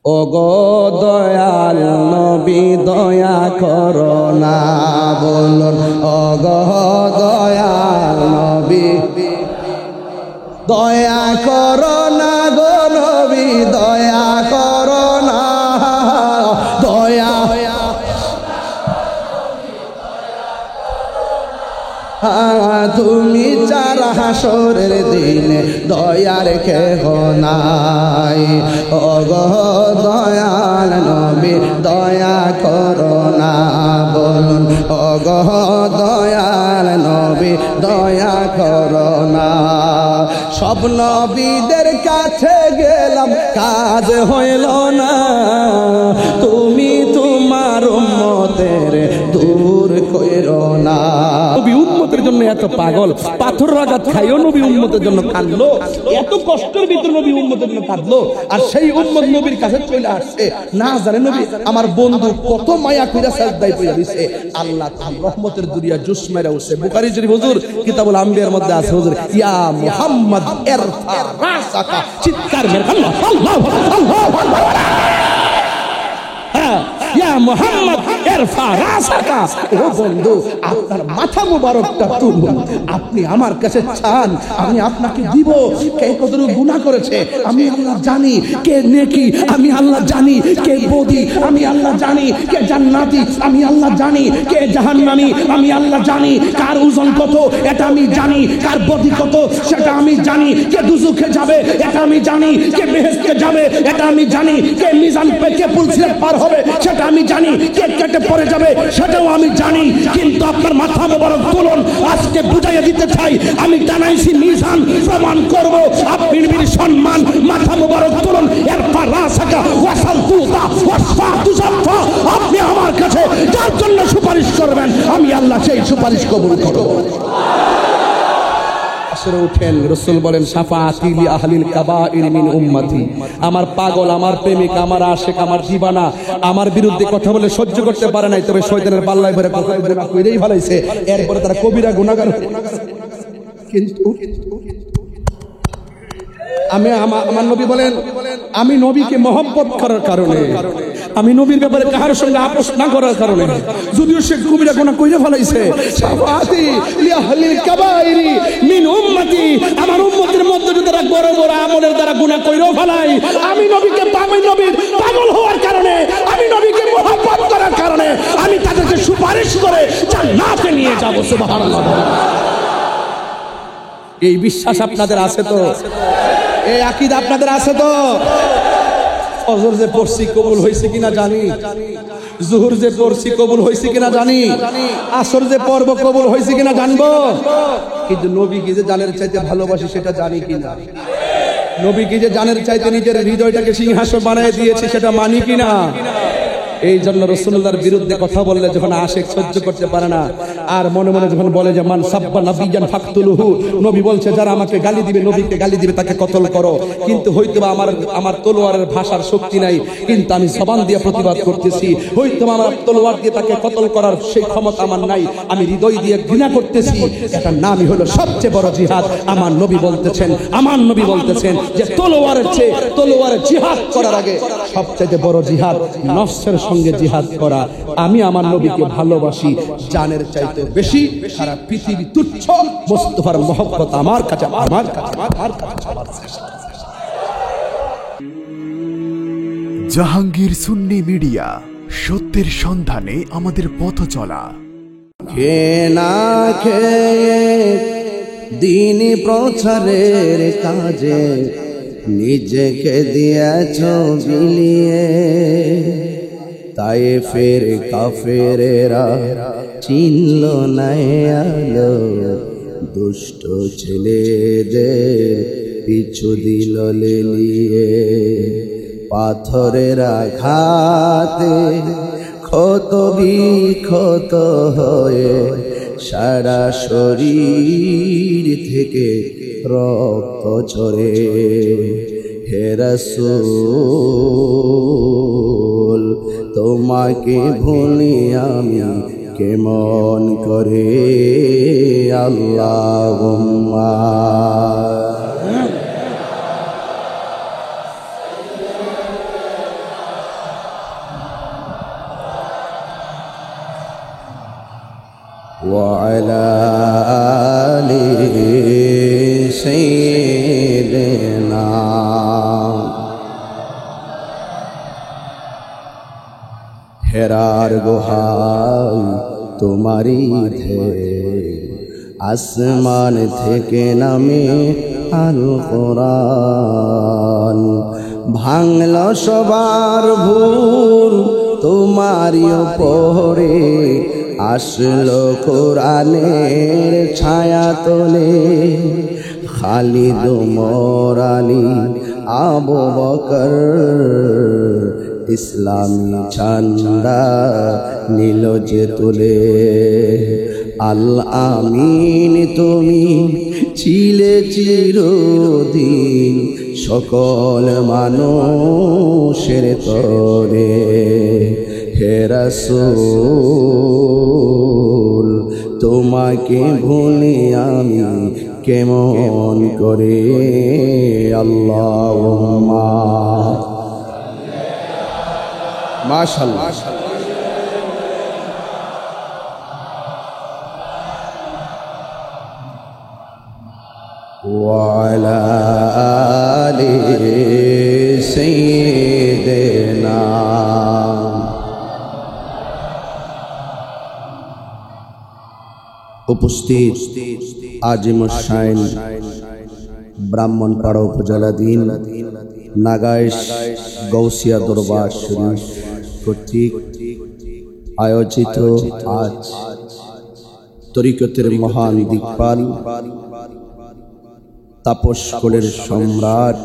ওগো দয়াল নবী দয়া করো না, বলুন ওগো দয়াল নবী দয়া করো না গো নবী দয়া করো না, দয়া তুমি যারা হাসরের দিনে দয়ার কেহ নাই, ওগো দয়াল নবী দয়া করো না, বলুন ওগো দয়াল নবী দয়া করো না। সব নবীদের কাছে গেলাম কাজ হইল না, তুমি তোমার উম্মতের দূর কইরো না। নবী উম্মতের জন্য এত পাগল, পাথর আঘাত খাইও নবী উম্মতের জন্য কাঁদলো, এত কষ্টের ভিতর নবী উম্মতের জন্য কাঁদলো, আর সেই উম্মত নবীর কাছে চলে আসছে। না জানে নবী আমার বন্ধু কত মায়া কইরা সাজদায় পড়ে দিছে, আল্লাহ তার রহমতের দুনিয়া জুস মেরে উঠছে। বুখারী শরীফ হুজুর কিতাবুল আম্বিয়ার মধ্যে আছে হুজুর, ইয়া মুহাম্মদ ইরফা রাসাকা, চিৎকার মেরে আল্লাহ আল্লাহু আকবার, ইয়া মুহাম্মদ ইরফা রাসাকা, ও বন্ধু আপনার মাথা মুবারকটা তুলুন, আপনি আমার কাছে চান আমি আপনাকে দিব। কে কতটুকু গুনাহ করেছে আমি আল্লাহ জানি, কে নেকি আমি আল্লাহ জানি, কে বদি আমি আল্লাহ জানি, কে জান্নাতি আমি আল্লাহ জানি, কে জাহান্নামী আমি আল্লাহ জানি, কার ওজন কত এটা আমি জানি, কার বদি কত সেটা আমি জানি, কে দুজুখে যাবে এটা আমি জানি, কে বেহেশতে যাবে এটা আমি জানি, কে মিজান পে কে পুলসিরাত পার হবে সেটা আমি জানি, কে কেটে পড়ে যাবে সেটাও আমি জানি। কিন্তু আপনার মাথা মোবারক তুলুন, আজকে বুঝাইয়া দিতে চাই আমি জানাইছি মিজান প্রমাণ করব, আপনি নবীর সম্মান, মাথা মোবারক তুলুন, এরপর রাসাকা ওয়াসাল তুতা ওয়াসফা তুজাফা, আপনি আমার কাছে যার জন্য সুপারিশ করবেন আমি আল্লাহ সেই সুপারিশ কবুল করব। উঠেন রাসূল বলেন শাফাআতি লি আহলিল কাবাইর মিন উম্মতি, আমার পাগল, আমার প্রেমিক, আমার আশিক, আমার দিবানা আমার বিরুদ্ধে কথা বলে সহ্য করতে পারে নাই, তবে শয়তানের পাল্লায় পড়ে কথা কইরেই ফেলাইছে, এরপরে তারা কবিরা গুনাহগার। কিন্তু আমি আমার নবী বলেন আমি নবীকে মহব্বত করার কারণে, আমি নবীর ব্যাপারে কাহার সঙ্গে আপোষ না করার কারণে, যদিও সে কবিরা গুনাহ কইরা ফেলাইছে, শাফাআতি লি আহলিল কাবাইর মিন উম্মতি, আমার উম্মতের মধ্যে যারা বড় বড় আমলের দ্বারা গুনাহ কইরা ফেলাই, আমি নবীকে নবীর পাগল হওয়ার কারণে, আমি নবীকে মহব্বত করার কারণে আমি তাদেরকে সুপারিশ করে জান্নাতে নিয়ে যাব। সুবহানাল্লাহ। এই বিশ্বাস আপনাদের আছে তো? এই আকীদা আপনাদের আছে তো? ফজর যে পড়ছি কবুল হয়েছে কিনা জানি, জোহর যে পড়ছি কবুল হয়েছে কিনা জানি, আসর যে পড়ব কবুল হয়েছে কিনা জানবো, কিন্তু নবীকে যে জানের চাইতে ভালোবাসি সেটা জানি কিনা, নবীকে যে জানের চাইতে নিজের হৃদয়টাকে সিংহাসন বানিয়ে দিয়েছে সেটা মানি কিনা। এই জন্য রাসূলুল্লাহর বিরুদ্ধে কথা বললে যখন আশিক সহ্য করতে পারে না, আর মনে মনে যখন বলে যে মান সাব্বা নাবিয়ান ফাকতুলুহু, নবী বলছে যারা আমাকে গালি দিবে, নবীকে গালি দিবে তাকে কতল করো, কিন্তু হয়তোবা আমার তলোয়ারের ভাষার শক্তি নাই, কিন্তু আমি জবান দিয়ে প্রতিবাদ করতেছি, হয়তোবা আমার তলোয়ার দিয়ে তাকে কতল করার সেই ক্ষমতা আমার নাই, আমি হৃদয় দিয়ে ঘৃণা করতেছি, এটার নামই হলো সবচেয়ে বড় জিহাদ। আমার নবী বলতেছেন যে তলোয়ারের চেয়ে তলোয়ারের জিহাদ করার আগে সবচেয়ে বড় জিহাদ নফসের সঙ্গে জিহাদ করা। আমি আমার নবীকে ভালোবাসি জানের চাইতে বেশি, সারা পৃথিবী তুচ্ছ, মুস্তাফার মহব্বত আমার কাছে জাহাঙ্গীর সুন্নি মিডিয়া, সত্যের সন্ধানে আমাদের পথ চলা। খেয়ে না খেয়ে দিন প্রচারের কাজে নিজেকে দিয়েছ বিলিয়ে, তায়েফের কাফেরেরা চিনল না আলো, দুষ্ট ছেলেদের পিছু দিল লেলিয়ে, পাথরের আঘাতে ক্ষত বিক্ষত হয়ে সারা শরীর থেকে রক্ত ঝরে। হে রাসূল তোমাকে ভুলি আমি কেমন করে, আল্লাহুম্মা وعلى آل سيدنا হেরার গুহায় তোমারি আসমান থেকে নামে আল কোরআন ভাঙল সবার ভুল তোমারি উপরে আসলো কোরআনের ছায়া তোলে খালিদ ওমর আলী আবু বকর ইসলামী ঝান্ডা নীল যে তুলে আল আমিন তুমি ছিলে চিরদিন সকল মানুষের তরে হে রাসূল তোমাকে ভুলি আমি কেমন করে আল্লাহুম্মা মাশাআল্লাহ وعلى آل سيدنا উপস্থিত আজিম শাইন ব্রাহ্মণপাড়া উপজেলাধীন নাগাইশ গৌসিয়া দরবার শরীফ কর্তৃক আয়োজিত আজ তরিকতের মহান দিকপাল তাপস কোলের সম্রাট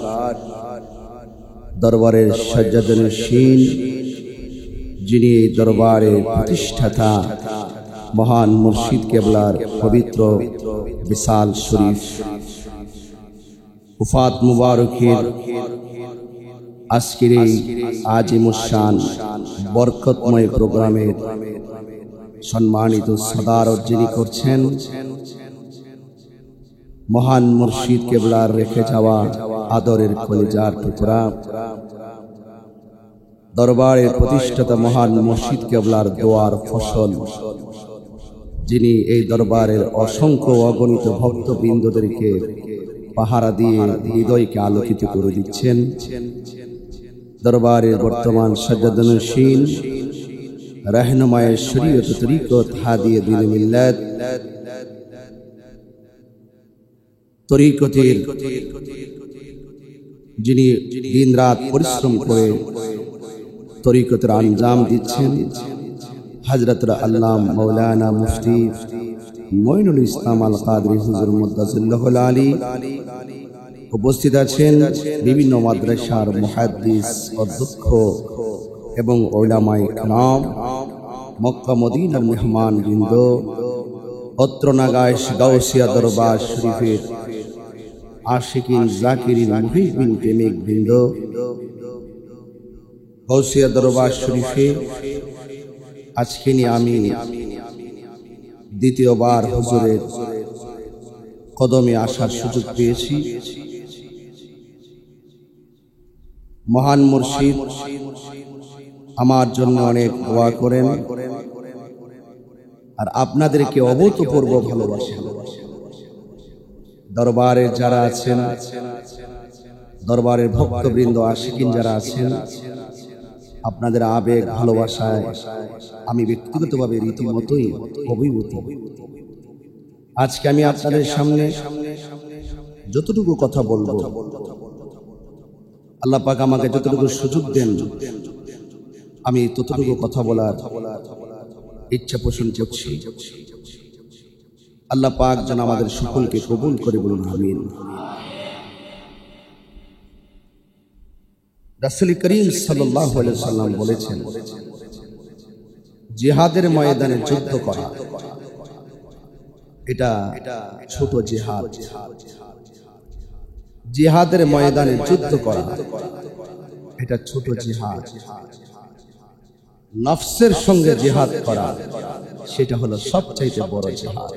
দরবারের সাজ্জাদনশীন যিনি দরবারের প্রতিষ্ঠাতা মহান মুর্শিদ কেবলার পবিত্র বিশাল শরীফ উফাত মুবারকের আজকের এই আজিমুশান বরকতময় প্রোগ্রামের সম্মানিত সদারত যিনি করছেন মহান মুর্শিদ কেবলার রেখে যাওয়া আদরের কলিজার টুকরা দরবারের প্রতিষ্ঠাতা মহান মুর্শিদ কেবলার দোয়ার ফসল যিনি এই দরবারের অসংখ্য অগণিত ভক্তবৃন্দদেরকে পাহারা দিয়ে হৃদয়কে আলোকিত করে দিচ্ছেন দরবারের বর্তমান সাজ্জাদনশীন রাহনুমায়ে শরীয়ত তরিকত হাদিয়ে দ্বীন মিল্লাত তরিকতের যিনি দিনরাত পরিশ্রম করে তরিকতের আঞ্জাম দিচ্ছেন হযরতুল আল্লামা মাওলানা মুফতি মঈনুল ইসলাম আল কাদরি হুজুর মুদ্দাসিল্লাহুল আলী উপস্থিত আছেন বিভিন্ন মাদ্রাসার মুহাদ্দিস অধ্যক্ষ এবং উলামায়ে কেরাম মক্কা মদিনার মেহমানবৃন্দ অত্র নাগাইশ গাউসিয়া দরবার শরীফের আশিকিন জাকিরিন মুহিবিন প্রেমিক বৃন্দ গাউসিয়া দরবার শরীফে আজকে নিয়ে আমি দ্বিতীয়বার হুজুরের কদমে আসার সুযোগ পেয়েছি মহান মুর্শিদ আমার জন্য অনেক দোয়া করেন আর আপনাদেরকে অভূতপূর্ব ভালোবাসেন দরবারে যারা আছেন দরবারের ভক্তবৃন্দ আশিকিন যারা আছেন আপনাদের আবেগ ভালোবাসায় আমি ব্যক্তিগতভাবে রীতিমতোই অভিভূত আজকে আমি আপনাদের সামনে যতটুকু কথা বলবো আল্লাহ পাক আমাকে যতটুকু সুযোগ দেন আমি ততটুকু কথা বলার ইচ্ছা পোষণ করছি আল্লাহ পাক যেন আমাদের সকলকে কবুল করে বলুন আমিন রাসূল করিম সাল্লাল্লাহু আলাইহি ওয়াসাল্লাম বলেছেন জিহাদের ময়দানে যুদ্ধ করা এটা ছোট জিহাদ জিহাদের ময়দানে যুদ্ধ করা এটা ছোট জিহাদ নফসের সঙ্গে জিহাদ করা সেটা হলো সবচাইতে বড় জিহাদ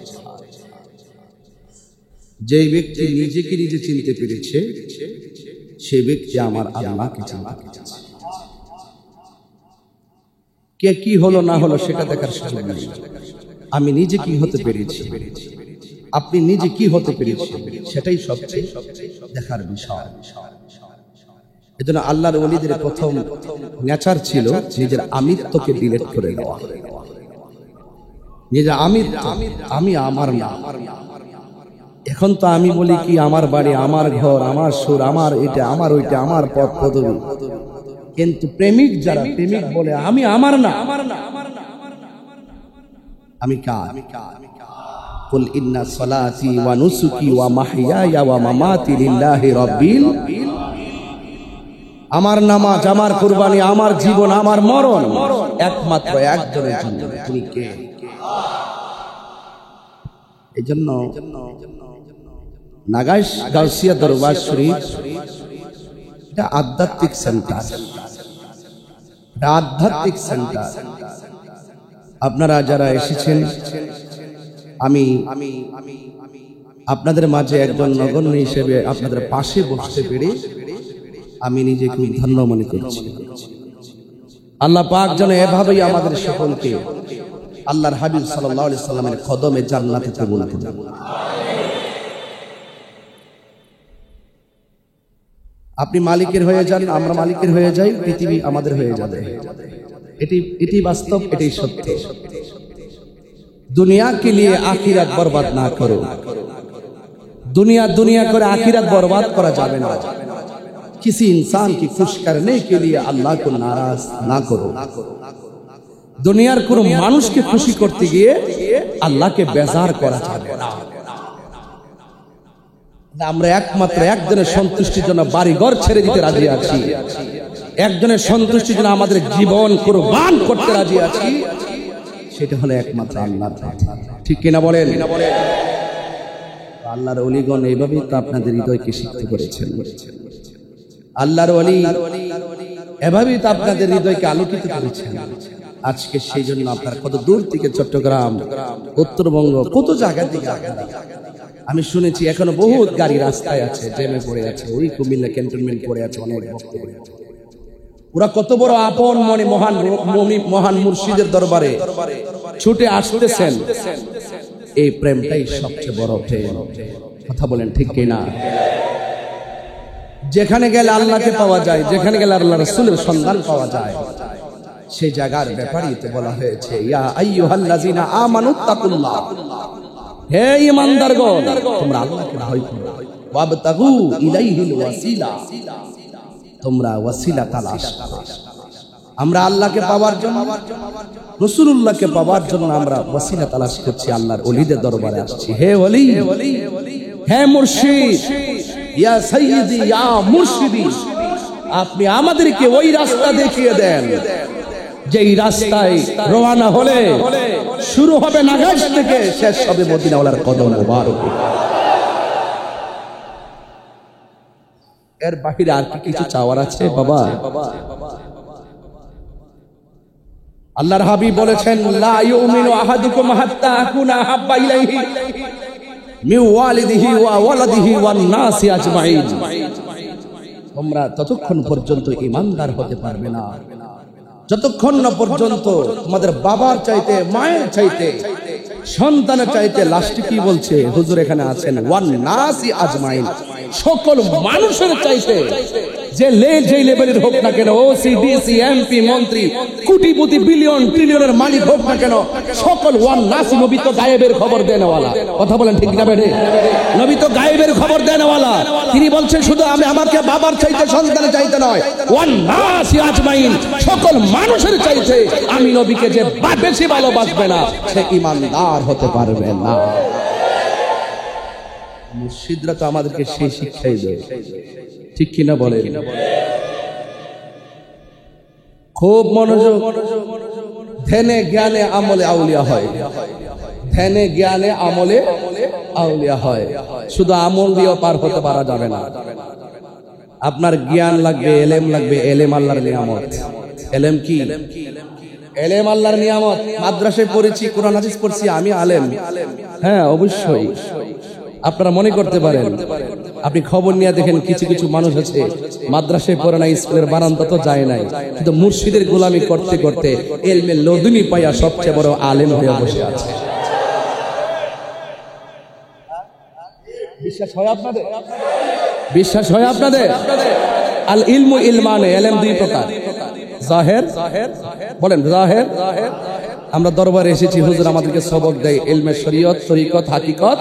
যে ব্যক্তি নিজেকে নিজে চিনতে পেরেছে সে ব্যক্তি আমার আল্লাহকে চিনতে পেরেছে কে কি হলো না হলো সেটা দেখার সুযোগ নেই আমি নিজে কি হতে পেরেছি, আপনি নিজে কি হতে পেরেছেন, সেটাই সবচেয়ে দেখার বিষয়। এজন্য আল্লাহর ওলিদের প্রথম নেচার ছিল নিজের আমিত্বকে ডিলিট করে দেওয়া। নিজের আমিত্ব, আমি আমার না। এখন তো আমি বলি কি আমার বাড়ি, আমার ঘর, আমার সুর, আমার এটা, আমার ওইটা, আমার পথ পদবী। কিন্তু প্রেমিক যারা, প্রেমিক বলে আমি আমার না, আমি কার? কুল ইন্না সলাতি ওয়া নুসুকি ওয়া মাহইয়ায়া ওয়া মামাতি লিল্লাহি রাব্বিল। আমার নামাজ, আমার কুরবানি, আমার জীবন, আমার মরণ একমাত্র একজনের জন্য। তিনি কে? এজন্য নাগাইশ গাউসিয়া দরবার শরীফ এটা আধ্যাত্মিক সেন্টার, এটা আধ্যাত্মিক সেন্টার। আপনারা যারা এসেছেন, আমি আপনাদের মাঝে একজন নগণ্য হিসেবে আপনাদের পাশে বসতে পেরে আমি নিজেকে ধন্য মনে করছি। আল্লাহ পাক যেন এভাবেই আমাদের সকলকে আল্লাহর হাবিব সাল্লাল্লাহু আলাইহি সাল্লামের কদমে জান্নাতে কবুল করুন। আপনি মালিকের হয়ে যান, আমরা মালিকের হয়ে যাই, পৃথিবী আমাদের হয়ে যাবে। এটি বাস্তব, এটাই সত্য। दुनिया के लिए आखिरत बर्बाद ना करो। दुनिया दुनिया করে आखिरत बर्बाद করা যাবে না। किसी इंसान की खुश करने के लिए अल्लाह को नाराज ना करो। দুনিয়ার কোন মানুষকে খুশি করতে গিয়ে আল্লাহকে বেজার করা যাবে না। আমরা একমাত্র একজনের সন্তুষ্টির জন্য বাড়ি ঘর ছেড়ে দিতে রাজি আছি, একজনের সন্তুষ্টির জন্য আমাদের জীবন কুরবান করতে রাজি আছি, সেটা হলো একমাত্র আল্লাহর পথ। ঠিক কিনা বলেন? আল্লাহর ওলিগণ এইভাবেই তো আপনাদের হৃদয়কে সিক্ত করেছেন। আল্লাহর ওলি এভাবেই তো আপনাদের হৃদয়কে আলোকিত করেছেন। আজকে সেই জন্য আপনার কত দূর থেকে চট্টগ্রাম, উত্তরবঙ্গ, কত জায়গা থেকে আমি শুনেছি এখনো বহুত গাড়ি রাস্তায় আছে, জ্যামে পড়ে আছে, ওই কুমিল্লা ক্যান্টনমেন্ট পড়ে আছে, অনেক ভক্ত পড়ে আছে। ওরা কত বড় আপন মনে মহান মুর্শিদের দরবারে ছুটে আসতেছেন। এই প্রেমটাই সবচেয়ে বড় প্রেম। কথা বলেন ঠিক কিনা? যেখানে গেলে আল্লাহকে পাওয়া যায়, যেখানে গেলে আল্লাহ রাসূলের সন্ধান পাওয়া যায়, সেই জায়গার ব্যাপারেই তো বলা হয়েছে, ইয়া আইয়ুহাল্লাযিনা আমানুত্তাকুল্লাহ, হে ঈমানদারগণ তোমরা আল্লাহকে ভয় করো, ওয়াবতাগু ইলাইহিল ওয়াসিলা, তোমরা ওয়াসিলা তালাশ করো। আমরা আল্লাহকে পাওয়ার জন্য, রাসূলুল্লাহকে পাওয়ার জন্য আমরা ওয়াসিলা তালাশ করছি, আল্লাহর ওলিদের দরবারে আসছি। হে ওলি, হে মুর্শিদ, ইয়া সাইয়্যিদি, ইয়া মুর্শিদি, আপনি আমাদেরকে ওই রাস্তা দেখিয়ে দেন যেই রাস্তায় রওনা হলে শুরু হবে নাগাইশ থেকে, শেষ হবে মদিনাওয়ালার কদম মোবারক। এর বাহিরে আর কি কিছু চাওয়ার আছে বাবা? আল্লাহর হাবিব বলেছেন, লা ইউমিনু আহাদুকুম হাত্তা আকুনা হাব্বা ইলাইহি মিন ওয়ালিদিহি ওয়া ওয়ালাদিহি ওয়ান নাসি আজমাইন। তোমরা ততক্ষণ পর্যন্ত ঈমানদার হতে পারবে না যতক্ষণ না পর্যন্ত তোমাদের বাবার চাইতে, মায়ের চাইতে, সন্তানের চাইতে, লাস্টে কি বলছে হুজুর এখানে আছেন, ওয়ান নাসি আজমাইন, সকল মানুষের চাইতে, যে যেই লেভেলের হোক না কেন, ওসি, ডিসি, এমপি, মন্ত্রী, কোটিপতি, বিলিয়ন ট্রিলিয়নের মালিক হোক না কেন, সকল ওয়ান নাসি। নবী তো গায়েবের খবর দেনওয়ালা। কথা বলেন ঠিক না বেড়ে? নবী তো গায়েবের খবর দেনওয়ালা। তিনি বলছেন শুধু আমি আমাকে বাবার চাইতে, সন্তানের চাইতে নয়, ওয়ান নাসি আজমাইন, সকল মানুষের চাইতে আমি নবীকে যে বেশি ভালোবাসবে না, সে ঈমানদার হতে পারবে না। মুর্শিদরা তো আমাদেরকে সেই শিক্ষাই দেয়। ঠিক কিনা বলেন? খুব মনোযোগ। ধ্যানে জ্ঞানে আমলে আউলিয়া হয়, ধ্যানে জ্ঞানে আমলে আউলিয়া হয়। শুধু আমল দিয়েও পার হতে পারা যাবে না। আপনার জ্ঞান লাগবে, এলেম লাগবে। এলেম আল্লাহর নিয়ামত। এলেম কি? এলেম আল্লাহর নিয়ামত। মাদ্রাসায় পড়েছি, কোরআন হাদিস পড়ছি, আমি আলেম। হ্যাঁ, অবশ্যই। আপনারা মনে করতে পারেন, আপনি খবর নিয়ে দেখেন কিছু কিছু মানুষ আছে মাদ্রাসায় পড়ে নাই, স্কুলের বারান্দা তো যায় নাই, কিন্তু মুর্শিদের গোলামি করতে করতে এলমে লদুনি পাইয়া সবচেয়ে বড় আলেম হয়ে বসে আছে। বিশ্বাস হয় আপনাদের? বিশ্বাস হয় আপনাদের? আল ইলমু ইলমানে, ইলম দুই প্রকার, জাহের, বলেন জাহের। আমরা দরবারে এসেছি, হুজুর আমাদেরকে সবক দেয় ইলমে শরীয়ত, তরিকত, হাকিকত।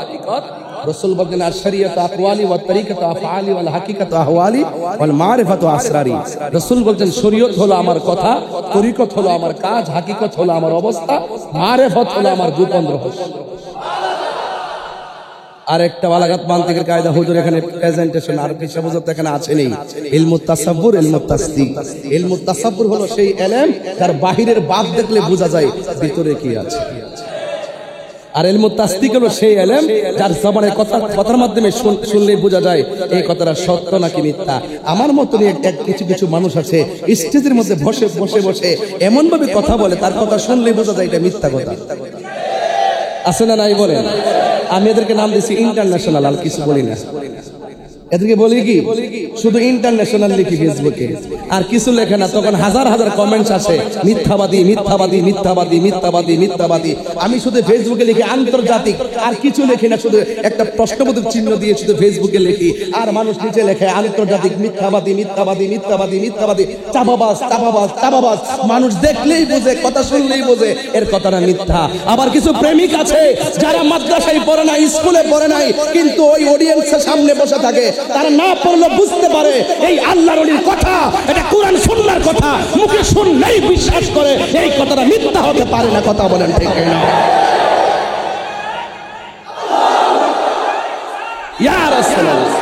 রাসূল বলেন আশ-শরীয়তু আকওয়ালি ওয়া তরিকাতু আফআলি ওয়াল হাকিকাতু আহওয়ালি ওয়াল মারিফাতু আসরারি। রাসূল বলেন শরীয়ত হলো আমার কথা, তরিকত হলো আমার কাজ, হাকিকত হলো আমার অবস্থা, মারিফত হলো আমার গোপন রহস্য। আরেকটা বালাগাত মান্তিকের কায়দা হুজুর এখানে প্রেজেন্টেশন আর কিছু হুজুর এখানে আছে নেই। ইলমুত তাসাব্বুর, ইলমুত তাসদিক। ইলমুত তাসাব্বুর হলো সেই ইলম যার বাহিরের বাদ দেখলে বোঝা যায় ভিতরে কি আছে। আর ইলমুত তাসদিক হলো সেই ইলম যার জবানের কথার মাধ্যমে শুনলেই বোঝা যায় এই কথাটা সত্য নাকি মিথ্যা। আমার মতনই কিছু কিছু মানুষ আছে স্টেজের মধ্যে বসে বসে এমন ভাবে কথা বলে তার কথা শুনলেই বোঝা যায় এটা মিথ্যা কথা। আছে না নাই বলেন? আমি এদেরকে নাম দিচ্ছি ইন্টারন্যাশনাল, আর কিছু বলি না। এদেরকে বলি কি শুধু ইন্টারন্যাশনাল লিখি ফেসবুকে, আর কিছু লেখে না। তখন হাজার হাজার কমেন্টস আসে মিথ্যাবাদী মিথ্যাবাদী মিথ্যাবাদী মিথ্যাবাদী মিথ্যাবাদী। আমি শুধু ফেসবুকে লিখি আন্তর্জাতিক, আর কিছু লিখি না, শুধু একটা প্রশ্নবোধক চিহ্ন দিয়ে শুধু ফেসবুকে লিখি, আর মানুষ নিচে লেখে আন্তর্জাতিক মিথ্যাবাদী মিথ্যাবাদী মিথ্যাবাদী মিথ্যাবাদী, চাপাবাজ চাপাবাজ চাপাবাজ। মানুষ দেখলেই বোঝে, কথা শুনলেই বোঝে এর কথাটা মিথ্যা। আবার কিছু প্রেমিক আছে যারা মাদ্রাসায় পড়ে নাই, স্কুলে পড়ে নাই, কিন্তু ওই অডিয়েন্সের সামনে বসে থাকে, তারা না পড়লে বুঝতে পারে এই আল্লাহর ওলির কথা, এটা কোরআন সুন্নাহর কথা, মুখে শুনলেই বিশ্বাস করে এই কথাটা মিথ্যা হতে পারে না। কথা বলেন ঠিক না? ইয়া রাসূলুল্লাহ,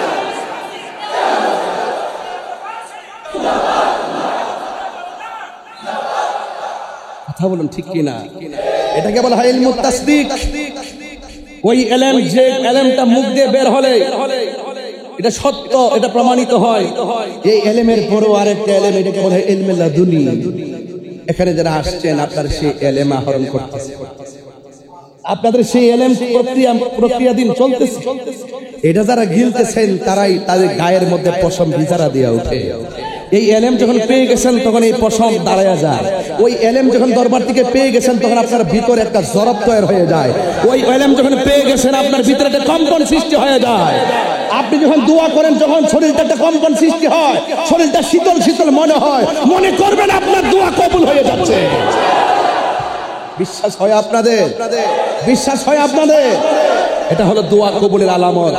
কথা বলেন ঠিক কি না? এটাকে বলা হয় ইলমুত তাসদিক। ওই ইলম, যে ইলমটা মুখ দিয়ে বের হলে এটা সত্য, এটা প্রমাণিত হয়। এই ইলমের পরও আরেকটা ইলম, এটাকে বলা হয় ইলমে লাদুনি। এখানে যারা আসছেন আপনারা সেই ইলম আহরণ করতেছেন, আপনাদের সেই ইলম প্রক্রিয়াধীন চলতেছে। এটা যারা গিলতেছেন তারাই তাদের গায়ের মধ্যে পশম ভিজারা দিয়ে ওঠে। এই ইলম যখন পেয়ে গেছেন তখন এই পশম দাঁড়ায়া যায়। ওই ইলম যখন দরবার থেকে পেয়ে গেছেন তখন আপনার ভিতরে একটা জরব তৈরি হয়ে যায়। ওই ইলম যখন পেয়ে গেছেন আপনার ভিতরে একটা কম্পন সৃষ্টি হয়ে যায়। আপনি যখন দোয়া করেন, যখন শরীরটা একটা কম্পন সৃষ্টি হয়, শরীরটা শীতল শীতল মনে হয়, মনে করবেন আপনার দোয়া কবুল হয়ে যাচ্ছে। বিশ্বাস হয় আপনাদের? বিশ্বাস হয় আপনাদের? এটা হলো দোয়া কবুলের আলামত।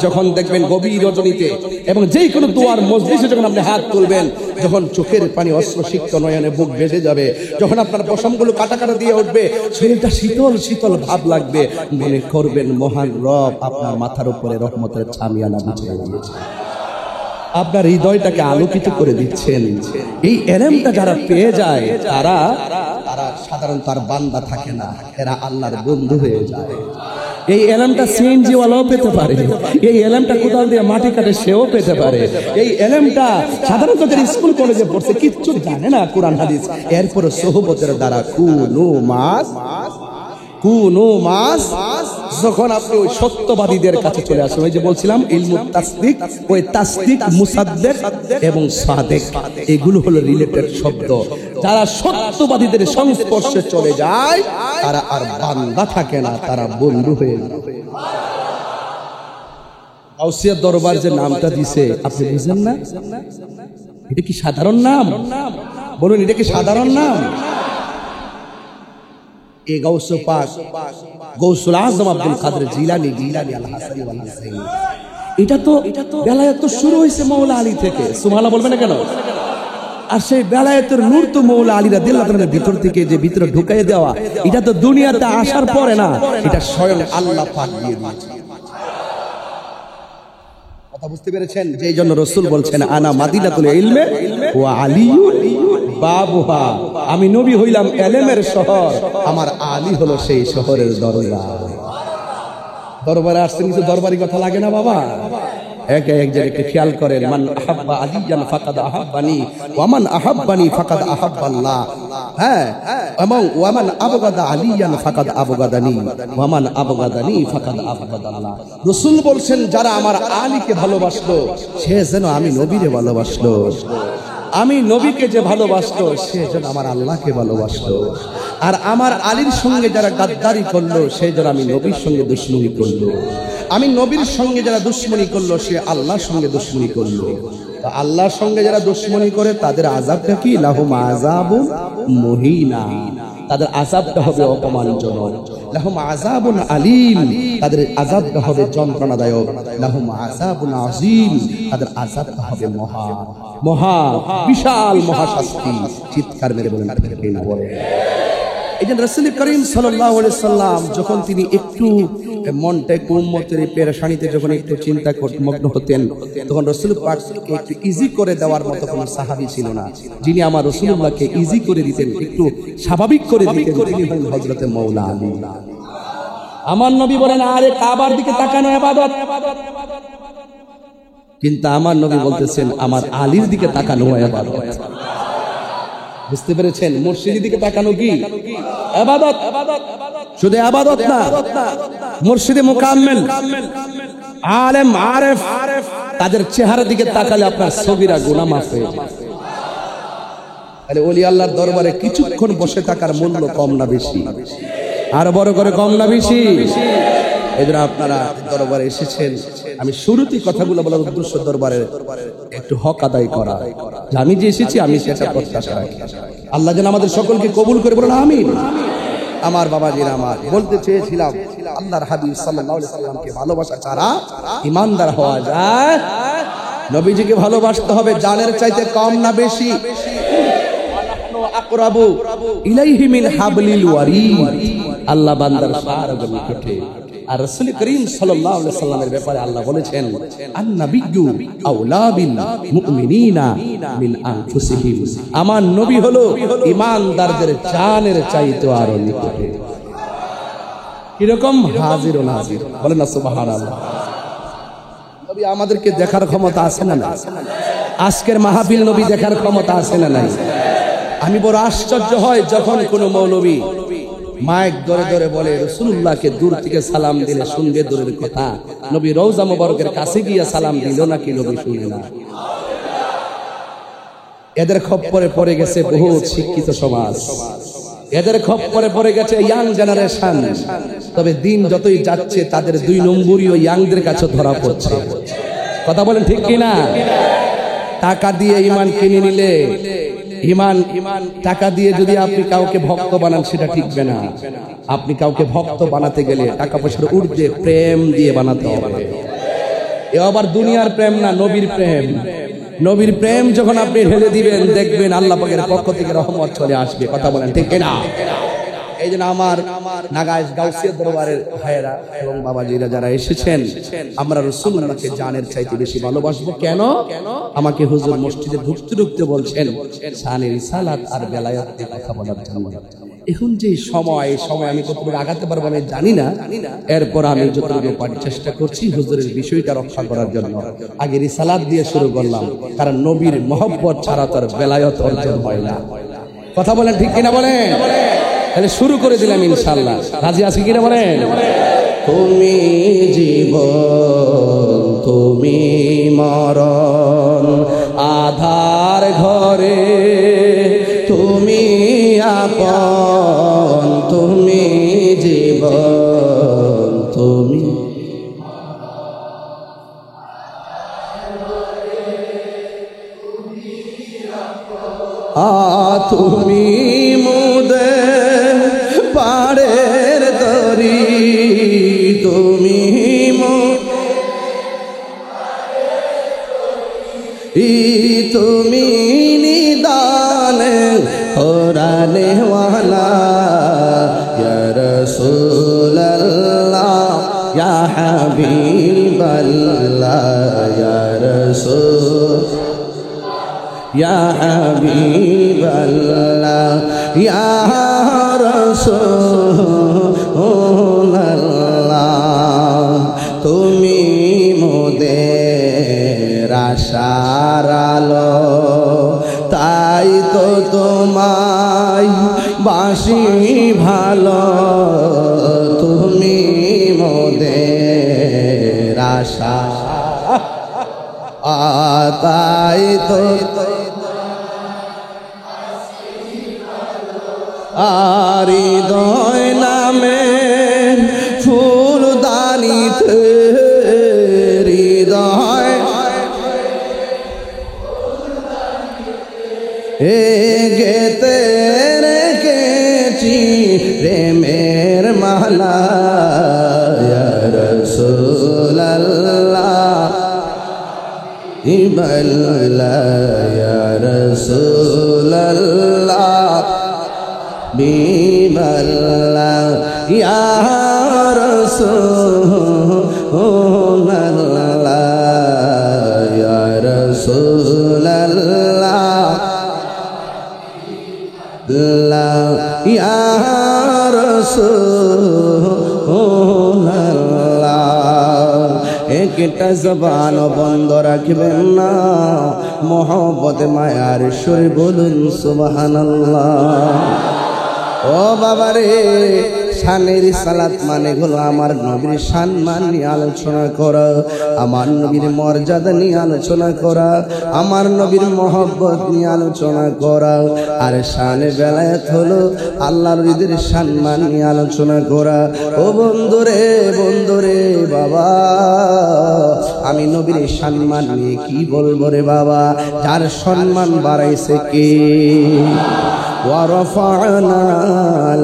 যখন দেখবেন গভীর রজনীতে এবং যেই কোনো দোয়ার মজলিসে যখন আপনি হাত তুলবেন, যখন চোখের পানি অশ্রুসিক্ত নয়নে বুক ভেসে যাবে, যখন আপনার পশমগুলো কাটা কাটা দিয়ে উঠবে, শরীরটা শীতল শীতল ভাব লাগবে, মনে করবেন মহান রব আপনার মাথার উপরে রহমতের ছামিয়ানা বিছিয়ে দিয়েছে, আপনার হৃদয়টাকে আলোকিত করে দিচ্ছেন। এই ইলমটা যারা পেয়ে যায় তারা সাধারণ তার বান্দা থাকে না, এরা আল্লাহর বন্ধু হয়ে যায়। এই ইলমটা সিএনজি ওয়ালাও পেতে পারে, এই ইলমটা কোদাল দিয়ে মাটি কাটে সেও পেতে পারে। এই ইলমটা সাধারণত যারা স্কুল কলেজে পড়ছে কিচ্ছু জানে না কোরআন হাদিস, এরপর সোহবতের দ্বারা কুনু মাস যখন আপনি ওই সত্যবাদীদের কাছে চলে আসেন, ওই যে বলছিলাম ইলমুত তাসদিক, ওই তাসদিক, মুসাদ্দিক এবং সাদেক, এগুলো হলো রিলেটেড শব্দ। যারা সত্যবাদীদের সংস্পর্শে চলে যায় তারা আর বান্দা থাকে না, তারা বন্ধু হয়ে যায়। গাউসিয়া দরবার যে নামটা দিছে আপনি বুঝেন না? এটা কি সাধারণ নাম? বলুন, এটা কি সাধারণ নাম? এই গাউস পাক গৌসুল আজম আব্দুল কাদের জিলানী আল হাসানি ওয়াল হুসাইনি, এটা তো বেলায়েত তো শুরু হয়েছে মৌলা আলী থেকে। সুবহানাল্লাহ বলবেন না কেন? আর সেই বেলায়েতের নূর তো মৌলা আলী রাদিয়াল্লাহু তাআলার ভিতর থেকে যে ভিতরে ঢুকাইয়ে দেওয়া, এটা তো দুনিয়াতে আসার পরে না, এটা স্বয়ং আল্লাহ পাক দিয়ে দিয়েছে। কথা বুঝতে পেরেছেন? যেই জন্য রাসূল বলছেন আনা মাদিনাতুল ইলমে ওয়া আলিয়ুন বাবুহা, আমি নবী হইলাম ইলমের শহর, আমার আলী হলো সেই শহরের দরজা। দরবারে আসছেন, কিছু দরবারি কথা লাগে না বাবা? এক জায়গায় খেয়াল করেন, মান আহাব্বা আলিয়ান ফাকাদ আহাব্বানি ওয়া মান আহাব্বানি ফাকাদ আহাব্বাল্লাহ। হ্যাঁ, এবং ওয়া মান আবগাদা আলিয়ান ফাকাদ আবগাদানি ওয়া মান আবগাদানি ফাকাদ আবগাদাল্লাহ। রাসূল বলছেন যারা আমার আলীকে ভালোবাসলো সে যেন আমি নবীরে ভালোবাসলো, আমি নবীকে যে ভালোবাসলো সে যেন আমার আল্লাহকে ভালোবাসলো, আর আমার আলীর সঙ্গে যারা গাদ্দারি করলো সে যেন আমি নবীর সঙ্গে দুশমনি করলো, আমি নবীর সঙ্গে যারা দুশ্মনী করলো সে আল্লাহর সঙ্গে দুশ্মনী করলো। তো আল্লাহর সঙ্গে যারা দুশ্মনী করে তাদের আযাবটা কি? লাহুম আযাবুন মুহিনা, তাদের আযাবটা হবে অপমানজনক। লাহুম আযাবুন আলীম, তাদের আযাবটা হবে যন্ত্রণাদায়ক। লাহুম আযাবুন আযীম, তাদের আযাবটা হবে মহা মহা বিশাল মহাশাস্তি। চিৎকার মেরে বলেন ঠিক না বলেন? এই যে রাসূল করিম সাল্লাল্লাহু আলাইহি সাল্লাম যখন তিনি একটু মনটা উম্মতের পেরেশানিতে যখন একটু চিন্তা মগ্ন হতেন, তখন রাসূল পাককে একটু ইজি করে দেওয়ার মতো কোনো সাহাবী ছিল না যিনি আমার রাসূলুল্লাহকে ইজি করে দিতেন, একটু স্বাভাবিক করে দিতেন। তিনি হলেন হযরতে মাওলা আলী। আমার নবী বলেন, আরে কাবার দিকে তাকানো ইবাদত, কিন্তু আমার নবী বলতেছেন আমার আলীর দিকে তাকানো ইবাদত। বুঝতে পেরেছেন? মুর্শিদের দিকে তাকানো কি ইবাদত? শুধু ইবাদত না, মুর্শিদে মুকাম্মেল আলেম আরেফ তাদের চেহারার দিকে তাকালে আপনার সগীরা গুনাহ মাফ হয়ে যায়। তাহলে ওলি আল্লাহর দরবারে কিছুক্ষণ বসে থাকার মূল্য কম না বেশি? আর বড় করে কম না বেশি? এজন্য আপনারা দরবারে এসেছেন। আমি শুরুতেই কথাগুলো বলার উদ্দেশ্য দরবারে একটু হক আদায় করা। আমি যে এসেছি আমি সেটা প্রত্যাশা রাখি। আল্লাহ যেন আমাদের সকলকে কবুল করে বলেন আমিন। আমার বাবাজিরা, আমার বলতে চেয়েছিলাম আল্লাহর হাবিব সাল্লাল্লাহু আলাইহি সাল্লামকে ভালোবাসা ছাড়া ঈমানদার হওয়া যায়? নবীজিকে ভালোবাসতে হবে জানের চাইতে কম না বেশি? আকরাবু ইলাইহি মিন হাবলিল ওয়ারিদ, আল্লাহ বান্দার সারা নিকটে। আর রাসূল করিম সাল্লাল্লাহু আলাইহি সাল্লামের ব্যাপারে আল্লাহ বলেছেন, আন-নাবিয়্যু আওলা বিল মুমিনিনা মিন আনফুসিহিম, আমার নবী হলো ঈমানদারদের জানের চাইতে আরো নিকটে। কি রকম? হাজির ও নাজির। বলেন না সুবহানাল্লাহ। নবী আমাদেরকে দেখার ক্ষমতা আছে না নাই? আজকের মাহফিল নবী দেখার ক্ষমতা আছে না নাই? আমি বড় আশ্চর্য হয় যখন কোন মৌলবী মাইক ধরে ধরে বলে রাসূলুল্লাহকে দূর থেকে সালাম দিলে শুনবে দূরের কথা, নবী রওজা মুবারকের কাছে গিয়ে সালাম দিল নাকি নবী শুনে না। এদের খপ্পরে পড়ে গেছে বহুত শিক্ষিত সমাজ, এদের খপ্পরে পড়ে গেছে ইয়াং জেনারেশন। তবে দিন যতই যাচ্ছে তাদের দুই নম্বরীয় ইয়াংদের কাছে ধরা পড়ছে। কথা বলেন ঠিক কিনা? টাকা দিয়ে ঈমান কিনে নিলে, ঈমান টাকা দিয়ে যদি আপনি কাউকে ভক্ত বানান সেটা ঠিকবে না। আপনি কাউকে ভক্ত বানাতে গেলে টাকা পয়সার ঊর্ধ্বে প্রেম দিয়ে বানাতে হবে। এ আবার দুনিয়ার প্রেম না, নবীর প্রেম। নবীর প্রেম যখন আপনি ঢেলে দিবেন দেখবেন আল্লাহ পাকের পক্ষ থেকে রহমত চলে আসবে। কথা বলেন ঠিক কিনা? এই জন্য আমার নাগাইশ গাউসিয়া দরবারের ভাইয়েরা এবং বাবাজিরা যারা এসেছেন, আমরা রাসূলুল্লাহকে জানের চাইতে বেশি ভালোবাসবো। কেন? আমাকে হুজুর মসজিদে ঢুকতে ঢুকতে বলছেন শানে রিসালাত আর বেলায়াত নিয়ে কথা বলার জন্য। এখন যে সময়, এই সময় আমি কতটুকু আগাতে পারবো আমি জানি না। এরপর আমি যতটুকু পারি চেষ্টা করছি হুজুরের বিষয়টা রক্ষা করার জন্য। আগে রিসালাত দিয়ে শুরু করলাম, কারণ নবীর মহব্বত ছাড়া তার বেলায়াত অর্জন হয় না। কথা বলেন ঠিক কিনা বলেন? তাহলে শুরু করে দিলাম ইনশাআল্লাহ। রাজি আছি কিনা বলেন? তুমি জীবন, তুমি মরণ, আধার ঘরে তুমি আপন, তুমি জীবন, তুমি তুমি মুদের পাড়ের তরি, তুমি তুমি নিদান কোরআনে ওয়ালা ইয়া রাসূলুল্লাহ ইয়া হাবিবাল্লাহ ইয়া রাসূল ইয়া হাবিবাল্লাহ ইয়া রাসূলুল্লাহ, তুমি মোদের আশার আলো, তাই তো তোমায় বাসি ভালো, তুমি মোদের আশা, তাই তো আর হৃদয় নামে ফুলদানিতে হৃদয় গেতে রেখেছি প্রেমের মালা ইয়া রাসূলুল্লাহ ইবাল্লা ইয়া রাসূলুল্লাহ বিবাল্লা ইয়া রাসূলুল্লাহ ইয়া রাসূলুল্লাহ ইয়া রাসূলুল্লাহ একটা জবান বন্ধ রাখবেন না মোহব্বতে মায়ার সুরে বলুন সুবহানাল্লাহ ও বাবা রে শানের সালাত মানে হলো আমার নবীর সম্মান নিয়ে আলোচনা করা আমার নবীর মর্যাদা নিয়ে আলোচনা করা আমার নবীর মহব্বত নিয়ে আলোচনা করা আর শানে বেলায়েত হলো আল্লাহর নবীর সম্মান নিয়ে আলোচনা করা ও বন্ধুরে বাবা আমি নবীর সম্মান নিয়ে কি বলবো রে বাবা যার সম্মান বাড়াইছে কে ওয়ারফা'না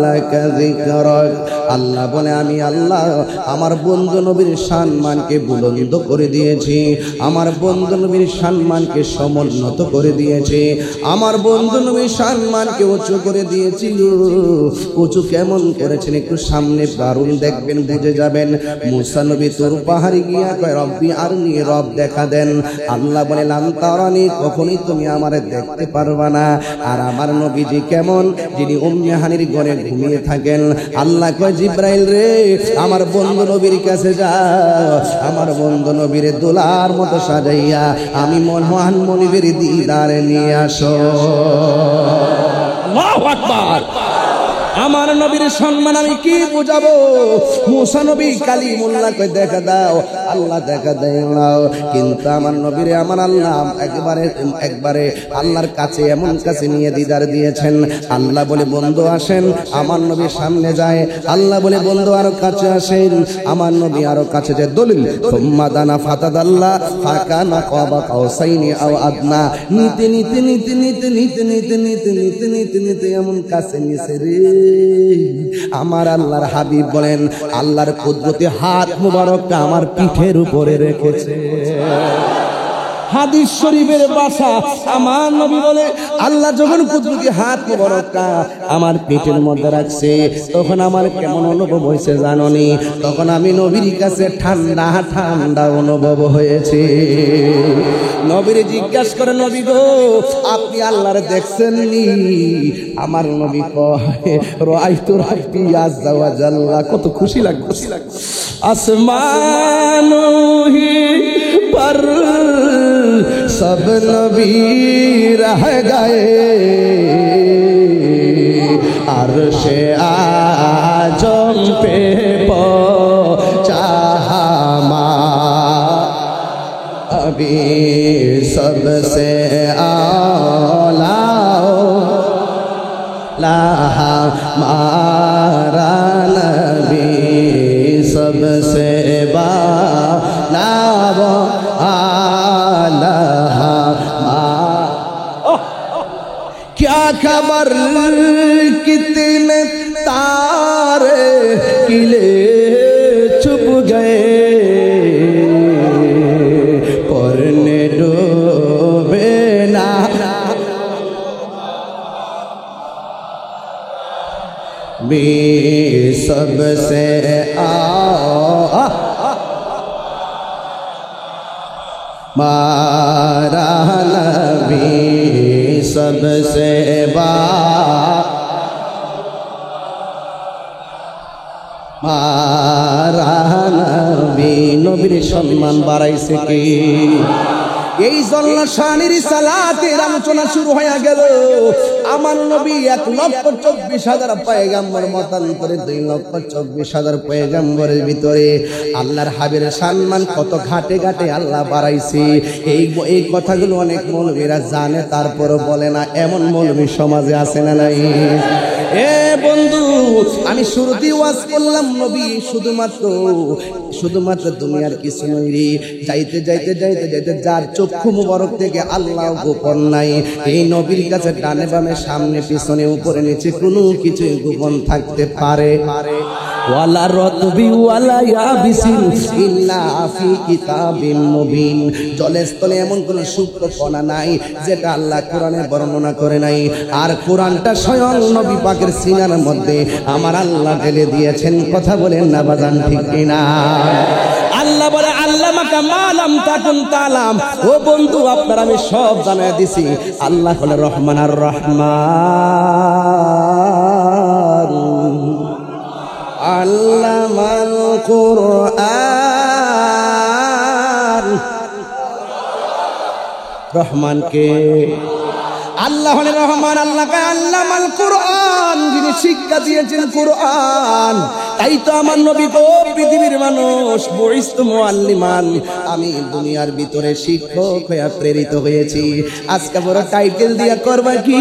লাকা যিকরাক আল্লাহ বলে আমি আল্লাহ আমার বন্ধু নবীর সম্মানকে বুলন্দ করে দিয়েছি আমার বন্ধু নবীর সম্মানকে সমুন্নত করে দিয়েছি আমার বন্ধু নবীর সম্মানকে উঁচু করে দিয়েছি উঁচু কেমন করেছেন একটু সামনে দারুণ দেখবেন বুঝে যাবেন মুসা নবী তুর পাহাড়ে গিয়া কয় রব্বি আরনি রব দেখা দেন আল্লাহ বলে লান তারানি কখনোই তুমি আমারে দেখতে পারবা না আর আমার নবীজি কেমন যিনি উম্মে ঘরে ঘুমিয়ে থাকেন আল্লাহ কয় জিব্রাইল রে আমার বন্ধু নবীর কাছে যাও আমার বন্ধু নবীর দোলার মতো সাজাইয়া আমি মহান মনিবের দিদারে নিয়ে আসো আল্লাহু আকবার আমার নবীর সম্মান আমি কি বুঝাবো মুসা নবী কালিমুল্লাহকে দেখা দাও আল্লাহ দেখা দেয় না কিন্তু আমার নবীরে আমার আল্লাহ একবারে আল্লাহর কাছে এমন কাছে নিয়ে দিদার দিয়েছেন আল্লাহ বলে বন্ধু আসেন আমার নবীর সামনে যায় আল্লাহ বলে বন্ধু আরো কাছে আসেন আমার নবী আরো কাছে যায় দলিল সুম্মা দানা ফাতাদাল্লাহ ফাকানা কাবা কাউসাইনি আও আদনা নিতে নিতে নিতে নিতে নিতে নিতে নিতে নিতে নিতে নিতে এমন কাছে নিছে রে আমার আল্লাহর হাবিব বলেন আল্লাহর কুদরতি হাত মুবারকটা আমার পিঠের উপরে রেখেছে হাদিস শরীফের ভাষা আমার নবী বলে আল্লাহ যখন কুদরতি হাত মুবারকটা আমার পেটের মধ্যে রাখছে তখন আমার কেমন অনুভব হয়েছে জানোনি তখন আমি নবীর কাছে ঠান্ডা ঠান্ডা অনুভব হয়েছে নবীর জিজ্ঞাসা করে নবী গো আপনি আল্লাহর দেখছেন নি আমার নবী কয় রাআইতু রাব্বি আযজা ওয়া জাল্লা কত খুশি লাগছে আসমানুহি पर सब नबी रह गए अर्शे आजम पे पहुंचा अभी सबसे आला लाहा मारा नबी सबसे बाला क्या खबर कितने तारे किले चुप गए पढ़ने डूबे ना भी सबसे मारा नबी सबसे मारा नबी नबीर सम्मान बाড়াইছে কি এই জন্য শানের সালাতের আলোচনা শুরু হয়ে গেল আমার নবী 1,24,000 পয়গম্বর মতান্তরে 2,24,000 পয়গম্বরের ভিতরে আল্লাহর হাবিবের সম্মান কত ঘাটে ঘাটে আল্লাহ বাড়াইছে এই কথাগুলো অনেক মৌলবীরা জানে তারপরও বলে না এমন মৌলবী সমাজে আছে না নাই এ বন্ধু আমি শুরুতেই ওয়াজ করলাম নবী শুধুমাত্র দুনিয়ার কিছু নয় রে। যাইতে যাইতে যাইতে যাইতে যার চক্ষু মুবারক থেকে আল্লাহ গোপন নাই, এই নবীর কাছে ডানে বামে সামনে পিছনে উপরে নিচে কোনো কিছু গোপন থাকতে পারে। ওয়ালা রাতবি ওয়ালা ইয়াবিসিন ইল্লা ফি কিতাবিম মুবিন। জলে স্থলে এমন কোন সূক্ষ্ম কণা নাই যেটা আল্লাহ কোরআনে বর্ণনা করে নাই। আর কোরআনটা স্বয়ং নবী পাকের সিনার মধ্যে আমার আল্লাহ ঢেলে দিয়েছেন। কথা বলেন না বাজান, ঠিক কিনা? আল্লাহ বলে আল্লামাকা মা লাম তাকুন তালাম। ও বন্ধু, আপনার আমি সব জানায় দিছি। আল্লাহ বলে রহমান আর রহমান আল্লামাল কুরআন। রহমানকে আল্লাহ হলেন রহমান, আল্লাহকে আল্লামাল কুরআন, যিনি শিক্ষা দিয়েছেন কোরআন। তাই তো আমার নবী গো পৃথিবীর মানুষ বইস্তু মুআল্লিমান, আমি দুনিয়ার ভিতরে শিক্ষক হয়ে প্রেরিত হয়েছি। আজকে বড় টাইটেল দিয়া করবা কি,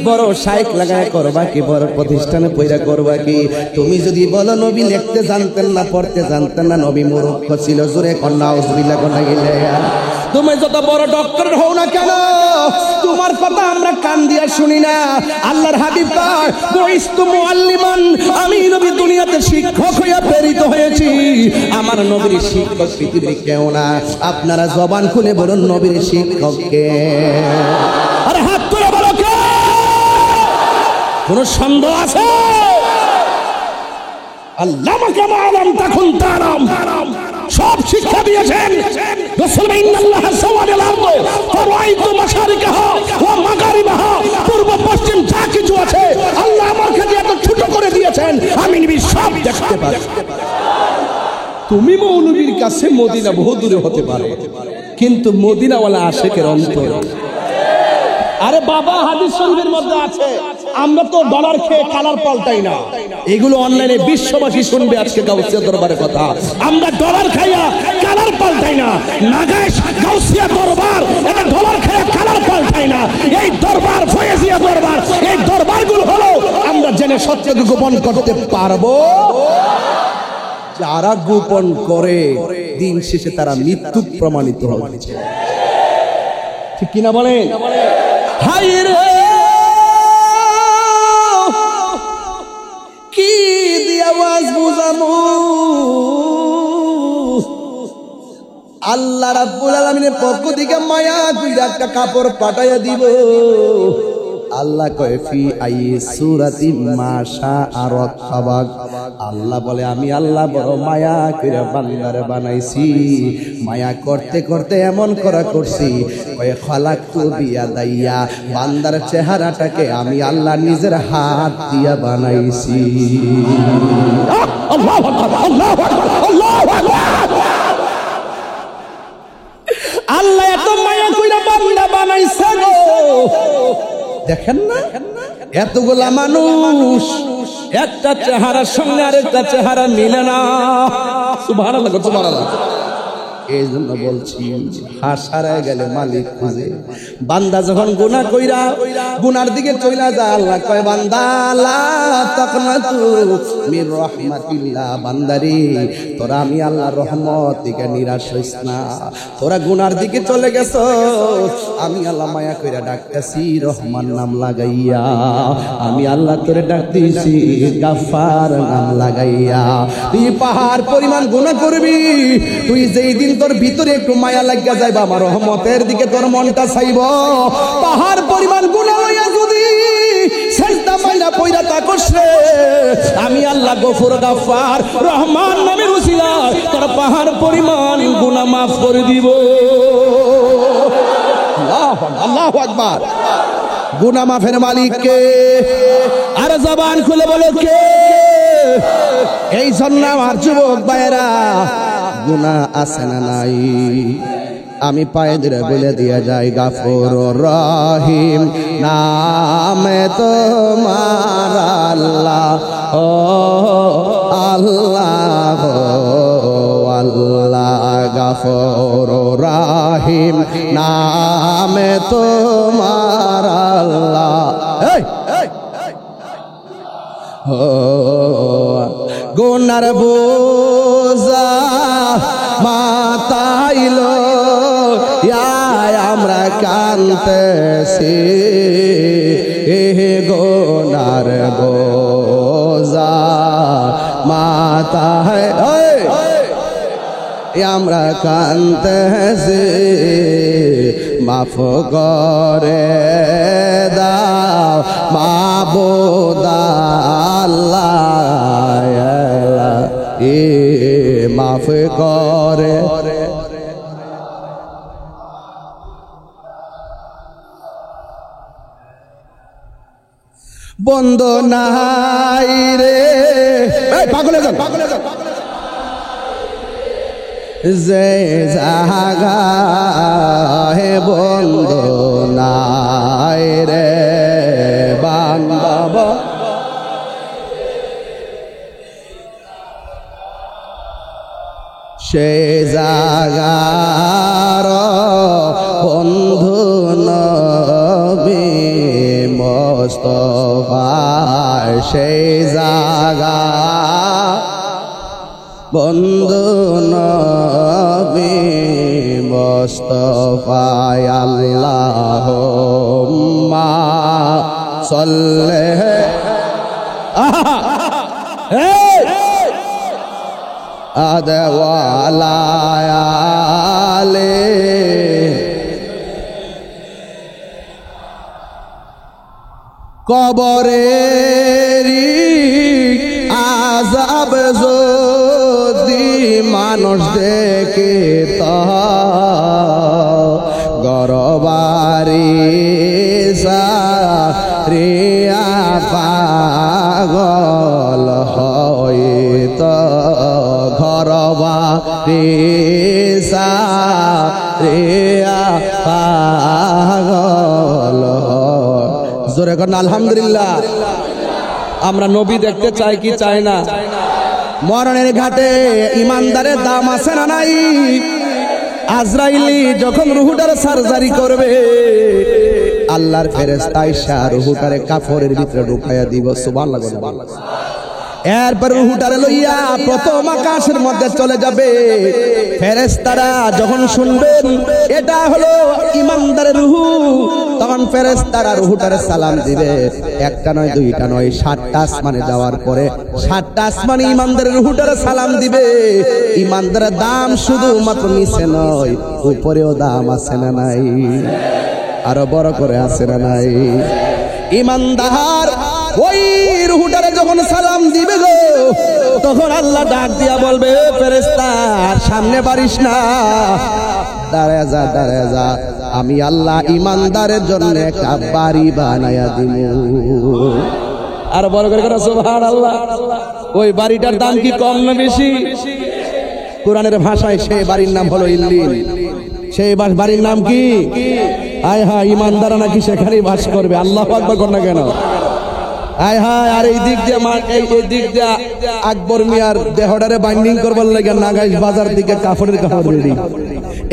বড় শাইখ লাগায় করবা কি, বড় প্রতিষ্ঠানে পয়রা করবা কি? তুমি যদি বলো নবী লিখতে জানতেন না, পড়তে জানতেন না, নবী মূর্খ ছিল, জোরে কন্যা উজবিল্লাহ কন্যা গেলে। তুমি যত বড় ডক্টর হও না কেন, তোমার কথা আমরা কান দিয়া শুনি না। আল্লাহর হাবিব কয় বইস্তু মুআল্লিমান, আমি নবী দুনিয়াতে শিক্ষক হইয়া প্রেরিত হয়েছি। আমার নবীর শিক্ষক পৃথিবীর কেউ না। আপনারা জবান খুলে বলুন নবীর শিক্ষক কে? আরে হাত তুলে বলো কে? কোন সন্দেহ আছে? আল্লামাকা মা লাম তাকুন তালাম, সব শিক্ষা দিয়েছেন। রাসূল ইন্নাল্লাহা সাওয়াদাল আরদ ফারাইতু মাশারিকাহা ওয়া মাগারিবাহা, পূর্ব পশ্চিম যা কিছু আছে আল্লাহ আমার কাছে এত ছোট করে দিয়েছেন, আমি নবী সব দেখতে পাই। তুমি মৌলবীর কাছে মদিনা বহু দূরে হতে পারে, কিন্তু মদিনাওয়ালা আশিকের অন্তর। আরে বাবা, হাদিস শরীফের মধ্যে আছে আমরা তো ডলার খেয়ে কালার পাল্টাই না। এগুলো অনলাইনে বিশ্ববাসী শুনবে আজকে গাউসিয়া দরবারের কথা। আমরা ডলার খাইয়া কালার পাল্টাই না। নাগাইশ গাউসিয়া দরবার এটা ডলার খাইয়া কালার পাল্টাই না। এই দরবার ফয়েজিয়া দরবার, এই দরবারগুলো হলো আমরা জেনে সত্যকে গোপন করতে পারবো। যারা গোপন করে দিন শেষে তারা মৃত্যু প্রমাণিত হবে, ঠিক কিনা বলেন? হাই রে কি দিয়ে আওয়াজ বুঝামু, আল্লাহ রাব্বুল আলামিনের পক্ষ থেকে মায়া কইরা একটা কাপড় পাঠাইয়া দিব। আল্লাহ কয় ফি আই সূরাতি মাশা আরাকাবাক। আল্লাহ বলে আমি আল্লাহ বড় মায়া কইরা বান্দারে বানাইছি। মায়া করতে করতে এমন করা করছি, কয় খালাকতু বিয়াদাইয়া, বান্দার চেহারাটাকে আমি আল্লাহ নিজের হাত দিয়া বানাইছি। আল্লাহু আকবার, আল্লাহু আকবার, আল্লাহু আকবার। আল্লাহ এত মায়া কইরা বান্দা বানাইছে গো। দেখেন না এতগুলা মানুষ একটা চেহারার সঙ্গে আরেকটা চেহারা মিলে না। সুবহানাল্লাহ, সুবহানাল্লাহ। এই জন্য বলছি হাসারায় গেলে মালিক খুঁজে। বান্দা যখন গুনাহ কইরা গুনার দিকে চইলা যায়, আল্লাহ কয় বান্দা লা তাকনাতু মির রাহমাতিল্লাহ, বান্দারে তোরা আমি আল্লাহর রহমত থেকে নিরাশ হইস না। তোরা গুনার দিকে চলে গেছ, আমি আল্লাহ মায়া কইরা ডাকতেছি রহমান নাম লাগাইয়া। আমি আল্লাহ তোরে ডাকতেছি গাফফার নাম লাগাইয়া। তুই পাহাড় পরিমাণ গুনাহ করবি, তুই যেই দিন তোর ভিতরে একটু মায়া লাগিয়া যাইবা, আমার রহমতের দিকে তোর মনটা চাইব। পাহাড় পরিমাণ গুনাহ লইয়া যদি সেজদা মাইরা পয়রা তাকস রে, আমি আল্লাহ গফুর গাফফার রহমান নামের উসিলায় তোর পাহাড় পরিমাণ গুনাহ মাফ করে দিব। আল্লাহু আকবার। গুনাহ মাফের মালিক কে? আর জবান খুলে বলে কে? এই জন্য আমার যুবক ভাইরা গুনাহ আছে না নাই আমি পায়ে ধরে বলে দিয়া যাই, গাফুর রহিম নামে তোমার আল্লাহ, ও আল্লাহ, আল্লাহ গাফুর রহিম নামে তোমার আল্লাহ। গুনার বোঝা মাথাইল আমরা কাঁদতেছি গুনার বোঝা মাথায় আমরা কাঁদতেছি মাফ করে দাও মাবুদ আল্লাহ মাফ করে বন্ধ নাই রে পাগলে যান যে জাগা হে বন্ধ নাই রে বান্দব সে জাগার বন্ধু নবী মুস্তাফা সেই জাগা বন্ধু নবী মুস্তাফা আল্লাহুম্মা সাল্লি আলা আলি কবরেরি আযাব যদি মানুষ দেখে তা গরবারি সারিয়া পাগল হইত ঘরবারি সারিয়া পাগল জোরে করেন আলহামদুলিল্লাহ। আমরা নবী দেখতে চাই কি চাই না? মরণের ঘাটে ইমানদারের দাম আছে না নাই? আজরাইলি যখন রুহুটার সার্জারি করবে আল্লাহর ফেরেশতা আইসা রুহুটারে কাফরের ভিতরে ঢুকাইয়া দিব সুবহানাল্লাহ। এরপর রুহুটারে লইয়া প্রথম আকাশের মধ্যে চলে যাবে। ফেরেশতারা যখন শুনবেন এটা হলো ইমানদারের রুহু তখন ফেরেশতারা রুহুটারে সালাম দিবে। একটা নয় দুইটা নয় 7টা আসমানে যাওয়ার পরে 7টা আসমানে ইমানদারের রুহুটারে সালাম দিবে। ইমানদারের দাম শুধুমাত্র নিচে নয় উপরেও দাম আছে না নাই? আরো বড় করে আছে না নাই? ইমানদার ওই রুহুটারে যখন সালাম দিবে গো তখন আল্লাহ ডাক দিয়া বলবে ফেরেশতা সামনে বাড়িস না, দাঁড়ায় যা দাঁড়ায় যা, আমি আল্লাহ ইমানদারের জন্য একটা বাড়ি বানায়া দিব। আর বড় করে সুবহানাল্লাহ। ওই বাড়িটার দাম কি কম না বেশি? কোরআনের ভাষায় সেই বাড়ির নাম হলো ইল্লিন। সেই বাড়ির নাম কি? আয় হায় ইমানদারা নাকি সেখানেই বাস করবে। আল্লাহু আকবার কর না কেন? আয় হায়। আর এই দিক দিয়ে এই দিক দিয়ে আকবর মিয়ার দেহটারে বাইন্ডিং করবার লাগে নাগাইশ বাজার দিকে কাপড়ের রেডি।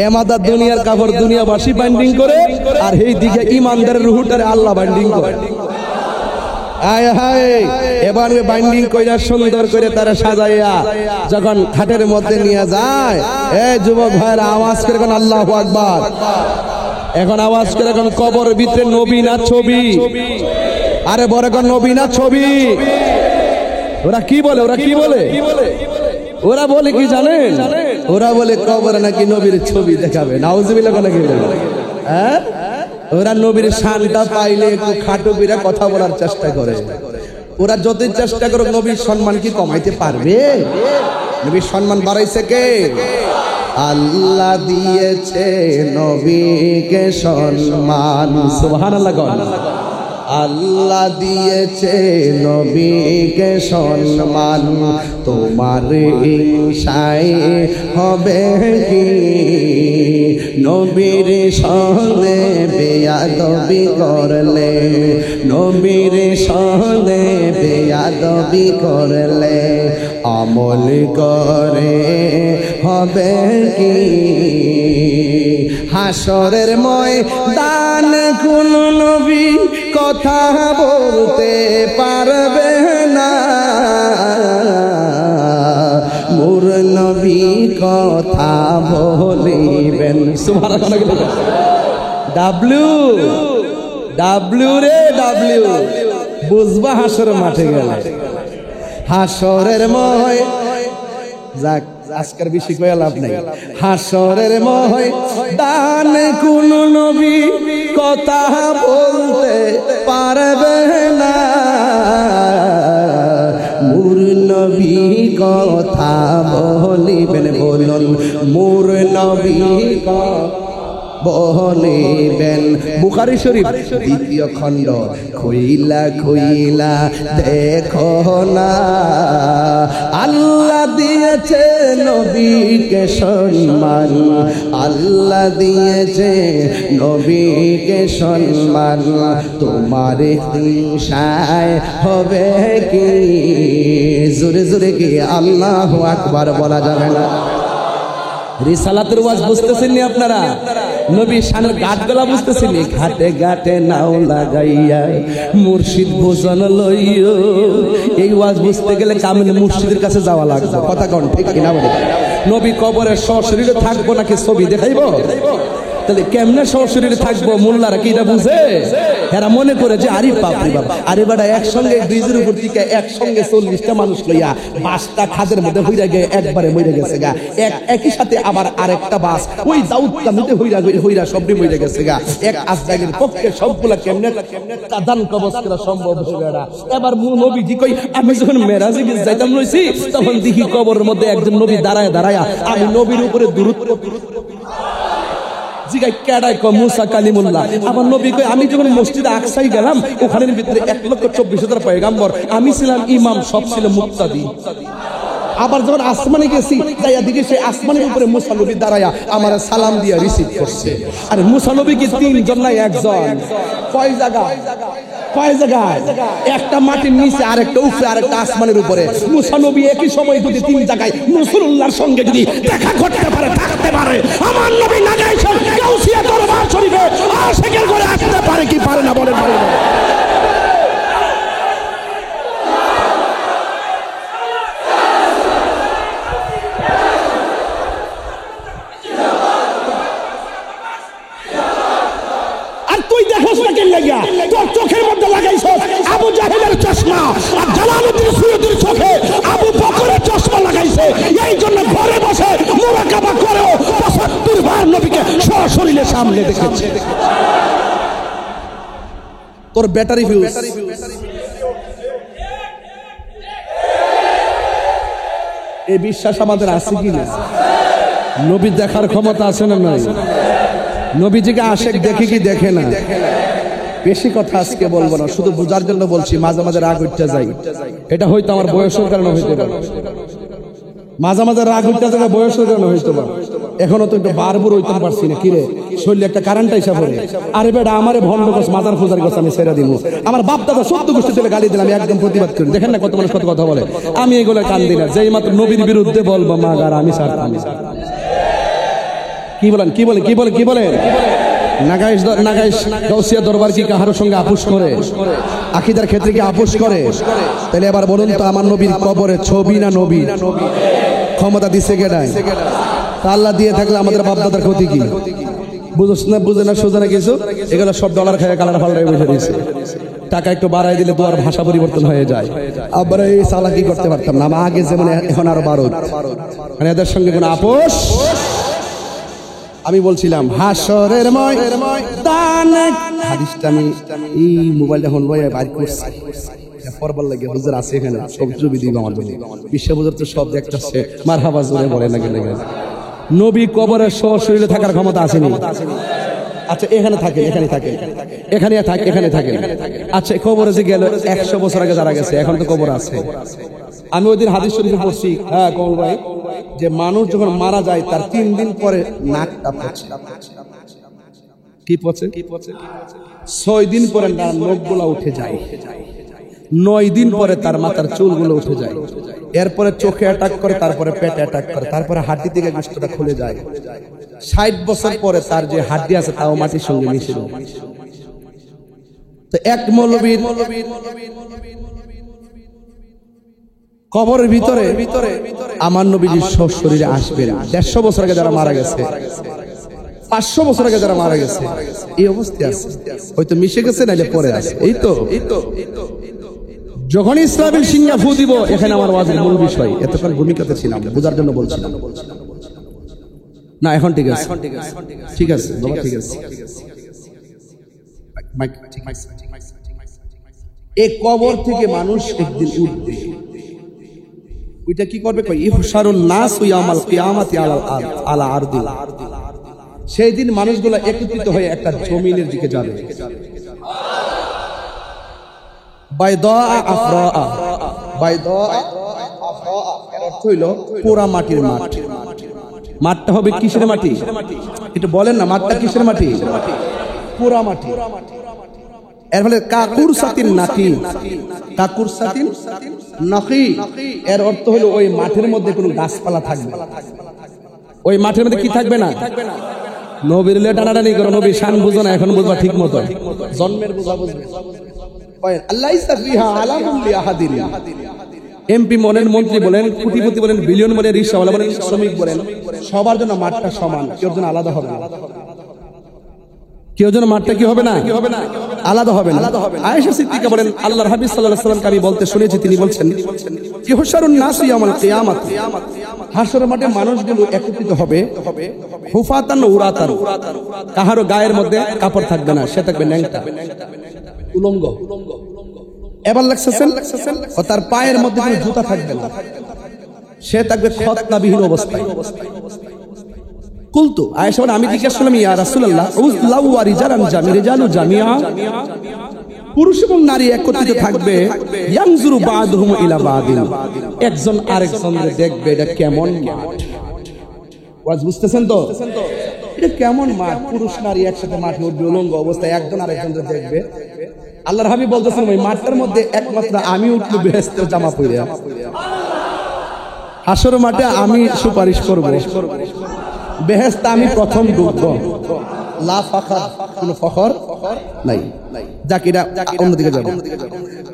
এমাদা দুনিয়ার কাপড় দুনিয়াবাসী বাইন্ডিং করে আর এই দিকে ইমানদারের রুহুটারে আল্লাহ বাইন্ডিং করে। আয় হায়। এবার বাইন্ডিং কইরা সুন্দর করে তারা সাজাইয়া যখন খাটের মধ্যে নিয়ে যায়, এই যুবক ভাইরা আওয়াজ করে কোন আল্লাহু আকবার। এখন আওয়াজ করে কোন কবরের ভিতরে নবী না ছবি? আরে বড় কোন নবী না ছবি? ওরা কি বলে? ওরা কি বলে? ওরা বলে কি জানেন? ওরা বলে কবরে নাকি নবীর ছবি দেখাবে। নাউজুবিল্লাহ কোন কি বলে? হ্যাঁ, ওরা নবীর শানটা পাইলে একটু খাটো বিরা কথা বলার চেষ্টা করে। ওরা যতই চেষ্টা করে নবীর সম্মান কি কমাইতে পারবে? নবীর সম্মান বাড়াইছে কে? আল্লাহ দিয়েছে নবীকে সম্মান। সুবহানাল্লাহ। আল্লাহ দিয়েছে নবীকে সম্মান, তোমার হিংসায় হবে কি? নবীর সঙ্গে বেয়াদবি করলে, নবীর সঙ্গে বেয়াদবি করলে আমল করে হবে কি? হাসরের ময়দান কোন নবী কথা বলতে পারবে না, কথা বলিবেন। সুবহানাল্লাহ। ডাব্লিউ ডাব্লিউ রে ডাব্লিউ, বুঝবা হাসরের মাঠে গেলে। হাসরের ময়, যাক আজকের বেশি কয়ে লাভ নাই। হাসরের ময় দান কোন নবী কথা বলতে পারবে না, মোর নবী কথা বলিবেন। বলুন মোর নবী বলিবেন। বুখারী শরীফ 2য় খণ্ড, খুইলা খুইলা দেখো না, আল্লাহ দিয়েছে নবীকে সম্মান, আল্লাহ দিয়েছে নবীকে সম্মান, তোমার হিংসায় হবে কি? জোরে জোরে কি আল্লাহু আকবার বলা যাবে না? রিসালাতের ওয়াজ বুঝতেছেন নি আপনারা? নবী শানের গাটগলা বুঝতেছেন নি? ঘাটে ঘাটে নাও লাগাইয়া মুর্শিদ ভোজন লইও। এই ওয়াজ বুঝতে গেলে কামিল মুর্শিদের কাছে যাওয়া লাগবে। কথা কোন ঠিক কিনা বলে? নবী কবরে সশরীরে থাকবো নাকি ছবি দেখাইবো? তাহলে কেমনে সশরীরে থাকবো? মোল্লারা কি এটা বুঝে? এরা মনে করে যে আরে বাপরে বাপ, আরে বেটা একসঙ্গে ব্রিজের উপর থেকে একসঙ্গে 40টা মানুষ লইয়া বাসটা খাদের মধ্যে হইরা গিয়ে একবারে মরে গেছে গা। একই সাথে আবার আরেকটা বাস ওই দাউদটা মধ্যে হইরা সবটি মরে গেছে গা। এক আজরাইলের পক্ষে সবগুলা কেমনে কাদান কবজ করা সম্ভব হবে না? এবার নবীজি কই, আমি যখন মেরাজে যাইতাম লইছি তখন দেখি কবরের মধ্যে একজন নবী দাঁড়ায় দাঁড়ায়া আমি নবীর উপরে দুরূদ জিগাই কেডাই ক মুসা কালিমুল্লাহ। আবার নবী কই, আমি যখন মসজিদে আকসাই গেলাম ওখানের ভিতরে 1,24,000 পয়গাম্বর, আমি ছিলাম ইমাম, সব ছিল মুক্তাদি। আবার যখন আসমানে গেছি যাইয়া দিকে সেই আসমানের উপরে মুসা নবী দাঁড়ায়া আমার সালাম দিয়া রিসিভ করছে। আর মুসা নবী কি 3 জন নাই 1 জন? কয় জায়গা? কয় জায়গায়? একটা মাটির নিচে, আরেকটা উপরে, আরেকটা আসমানের উপরে। মুসা নবী একই সময় যদি 3 জায়গায় রাসূলুল্লাহর সঙ্গে যদি দেখা করতে পারে, থাকতে পারে, আমার নবী না যাইছেন গাউসিয়া দরবার শরীফে আশিকের ঘরে আসতে পারে কি পারে না? বলেন পারে না? তোর চোখের মধ্যে লাগাইছ আবু জাহেলের চশমা, আর জালালউদ্দিন সুয়ুতির চোখে আবু বকরের চশমা লাগাইছে। এই জন্য ঘরে বসে মুরাকাবা করেও 75 বার নবীকে সশরীরে সামনে দেখেছে। তোর ব্যাটারি ফিউজ। এই বিশ্বাস আমাদের আছে কি না? নবী দেখার ক্ষমতা আছে না নাই? নবীজিকে আশেক দেখে কি দেখে না? বেশি কথা আজকে বলবো না, শুধু বোঝার জন্য বলছি। মাঝে মাঝে রাগ উঠতে যাই, এটা হয়তো আমার বয়সের কারণে হইতে পারে। মাঝে মাঝে রাগ উঠতে যায় বয়সের কারণে হইতে পারে। এখনো তো একটু বারবার হইতে পারছি না। কিরে শরীরে একটা কারেন্ট আইসা পড়ে। আরে বেটা আমারে ভণ্ড গাছ, মাদার ফুজার গাছ আমি ছেড়ে দিব। আমার বাপ দাদা 14 গোষ্ঠী চলে গালি দিলাম, একদম প্রতিবাদ করি। দেখেন না কত মানুষ কত কথা বলে। আমি এগুলো কান দিই না। যেই মাত্র নবীর বিরুদ্ধে বলবো মাগার আমি ছাড়তাম। কি বলেন কি বলেন কি বলেন কি বলেন? নাগাইশ গাউসিয়া দরবার কি কাহার সঙ্গে আপোষ করে? আকীদার ক্ষেত্রে কি আপোষ করে? তাহলে এবার বলুন তো, আমার নবীর কবরে ছবি না নবী? ক্ষমতা দিছে কেডায়? আল্লাহ দিয়ে থাকলে আমাদের বাপ দাদার ক্ষতি কি? বুঝছ না, বুঝে না, সোজা না কিছু। এগুলো সব ডলার খায় কালার ফালার বসে দিয়েছে। টাকা একটু বাড়াই দিলে তো আর ভাষা পরিবর্তন হয়ে যায়। আবার এই চালাকি করতে পারতাম না। আমার আগে যেমন এখন আরো 12, মানে এদের সঙ্গে কোনো আপোষ। আমি বলছিলাম হাসরের ময়দান, হাদিসটা আমি এই মোবাইলটা ফোন বয়ে বাইর করছি পড়বার লাগে। হুজুর আছে এখানে, সব ছবি দিব আমার জন্য। বিশ্ব হুজুর তো সব দেখতেছে, মারহাবা জোরে বলে না গেলে। নবী কবরে সশরীরে থাকার ক্ষমতা আসেনি। আচ্ছা এখানে থাকে, এখানে থাকে, এখানে থাকে, এখানে থাকে। আচ্ছা কবরে যে গেল 100 বছর আগে যারা গেছে, এখন তো কবর আছে। আমি ওই দিন হাদিস শরীফে পড়ছি, হ্যাঁ কবর ভাই, যে মানুষ যখন মারা যায় তার 3 দিন পরে নাকটা পচে। কি পচে? 6 দিন পরে তার নখগুলো উঠে যায়, 9 দিন পরে তার মাথার চুলগুলো উঠে যায়, এরপরে চোখে অ্যাটাক করে, তারপরে পেটে অ্যাটাক করে, তারপরে হাড্ডি থেকে গোশতটা খুলে যায়। 60 বছর পরে তার যে হাড্ডি আছে তাও মাটির সঙ্গে মিশে যায়। তো এক মৌলবীর কবরের ভিতরে আমার নবীজি শরীরে আসবেন। 150 বছর আগে যারা মারা গেছে, 500 বছর আগে যারা মারা গেছে, এই অবস্থায় আছে, হয়তো মিশে গেছে, নাইলে পরে আছে। এই তো যখন ইসরাফিল সিংহা ফু দিব, এখানে আমার ওয়াজের মূল বিষয়। এতক্ষণ ভূমিকাতে ছিলাম, বোঝার জন্য বলছিলাম না। এখন ঠিক আছে, ঠিক আছে বাবা, ঠিক আছে। এই কবর থেকে মানুষ একদিন উঠবে। ওইটা কি করবে? ইহশারুন নাস ইয়াউমাল কিয়ামাতি আলা আরদি। সেই দিন মানুষগুলো একত্রিত হয়ে একটা জমিনের দিকে যাবে। বাইদা আফরা, বাইদা আফরা এর অর্থ হইল পোড়া মাটির মাঠ। মাঠটা হবে কিসের মাটি? এটা বলেন না, মাঠটা কিসের মাটি? পোড়া মাটি। এর ফলে কাকুর সাতিন নাকি, কাকুর সাতিন নাকি এর অর্থ হলো ওই মাঠের মধ্যে কোনো গাছপালা থাকবে, ওই মাঠের মধ্যে কি থাকবে না। নবীর লে টানাটানি করো, নবী শান বুঝো না, এখন বুঝবা ঠিক মতো, জন্মের বুঝা বুঝবে। আল্লাইসা ফিহা আলামুন লিআহাদিন। এমপি বলেন, মন্ত্রী বলেন, কোটিপতি বলেন, বিলিয়ন বলেন, রিকশাওয়ালা বলেন, শ্রমিক বলেন, সবার জন্য মাঠটা সমান, কেউ জন্য আলাদা হবে না। কেউ যেন মাঠটা কি হবে না, আলাদা হবে না। আয়েশা সিদ্দিকা বলেন, আল্লাহর হাবিব সাল্লাল্লাহু আলাইহি ওয়াসাল্লামকে আমি বলতে শুনেছি, তিনি বলছেন ইহশারুন নাসু ইয়াউমাল কিয়ামাত। হাশরের মাঠে মানুষগুলো একত্রিত হবে হুফাতান উরাতান, কাহারো গায়ের মধ্যে কাপড় থাকবে না, সে থাকবে ন্যাংটা উলঙ্গ। এবার লাগছেন ও তার পায়ের মধ্যে কোনো জুতা থাকবে না, সে থাকবে খতনাবিহীন অবস্থায়। কুলতু আয়েশা বলেন, আমি জিজ্ঞাসা করলাম, ইয়া রাসূলুল্লাহ উযলাউ ওয়া রিজালান রিজালু জামিআ, পুরুষ এবং নারী একত্রিত থাকবে, ইয়ানজুরু বা'দুহুম ইলা বা'দিন, একজন আরেকজনকে দেখবে। এটা কেমন মাঠ? ওয়াজ বুঝতেছেন তো? এটা কেমন মাঠ? পুরুষ নারী একসাথে মাঠে উঠবে উলঙ্গ অবস্থায়, একজন আরেকজনকে দেখবে। আল্লাহর হাবিব বলতেছেন, ওই মাঠটার মধ্যে একমাত্র আমি উঠবো বেহেশতের জামা পরে। হাশর মাঠে আমি সুপারিশ করব, বেহেশতে আমি প্রথম ঢুকবো, লা ফাখর, কোনো ফখর নাই। যাক, এটা অন্যদিকে যাবে।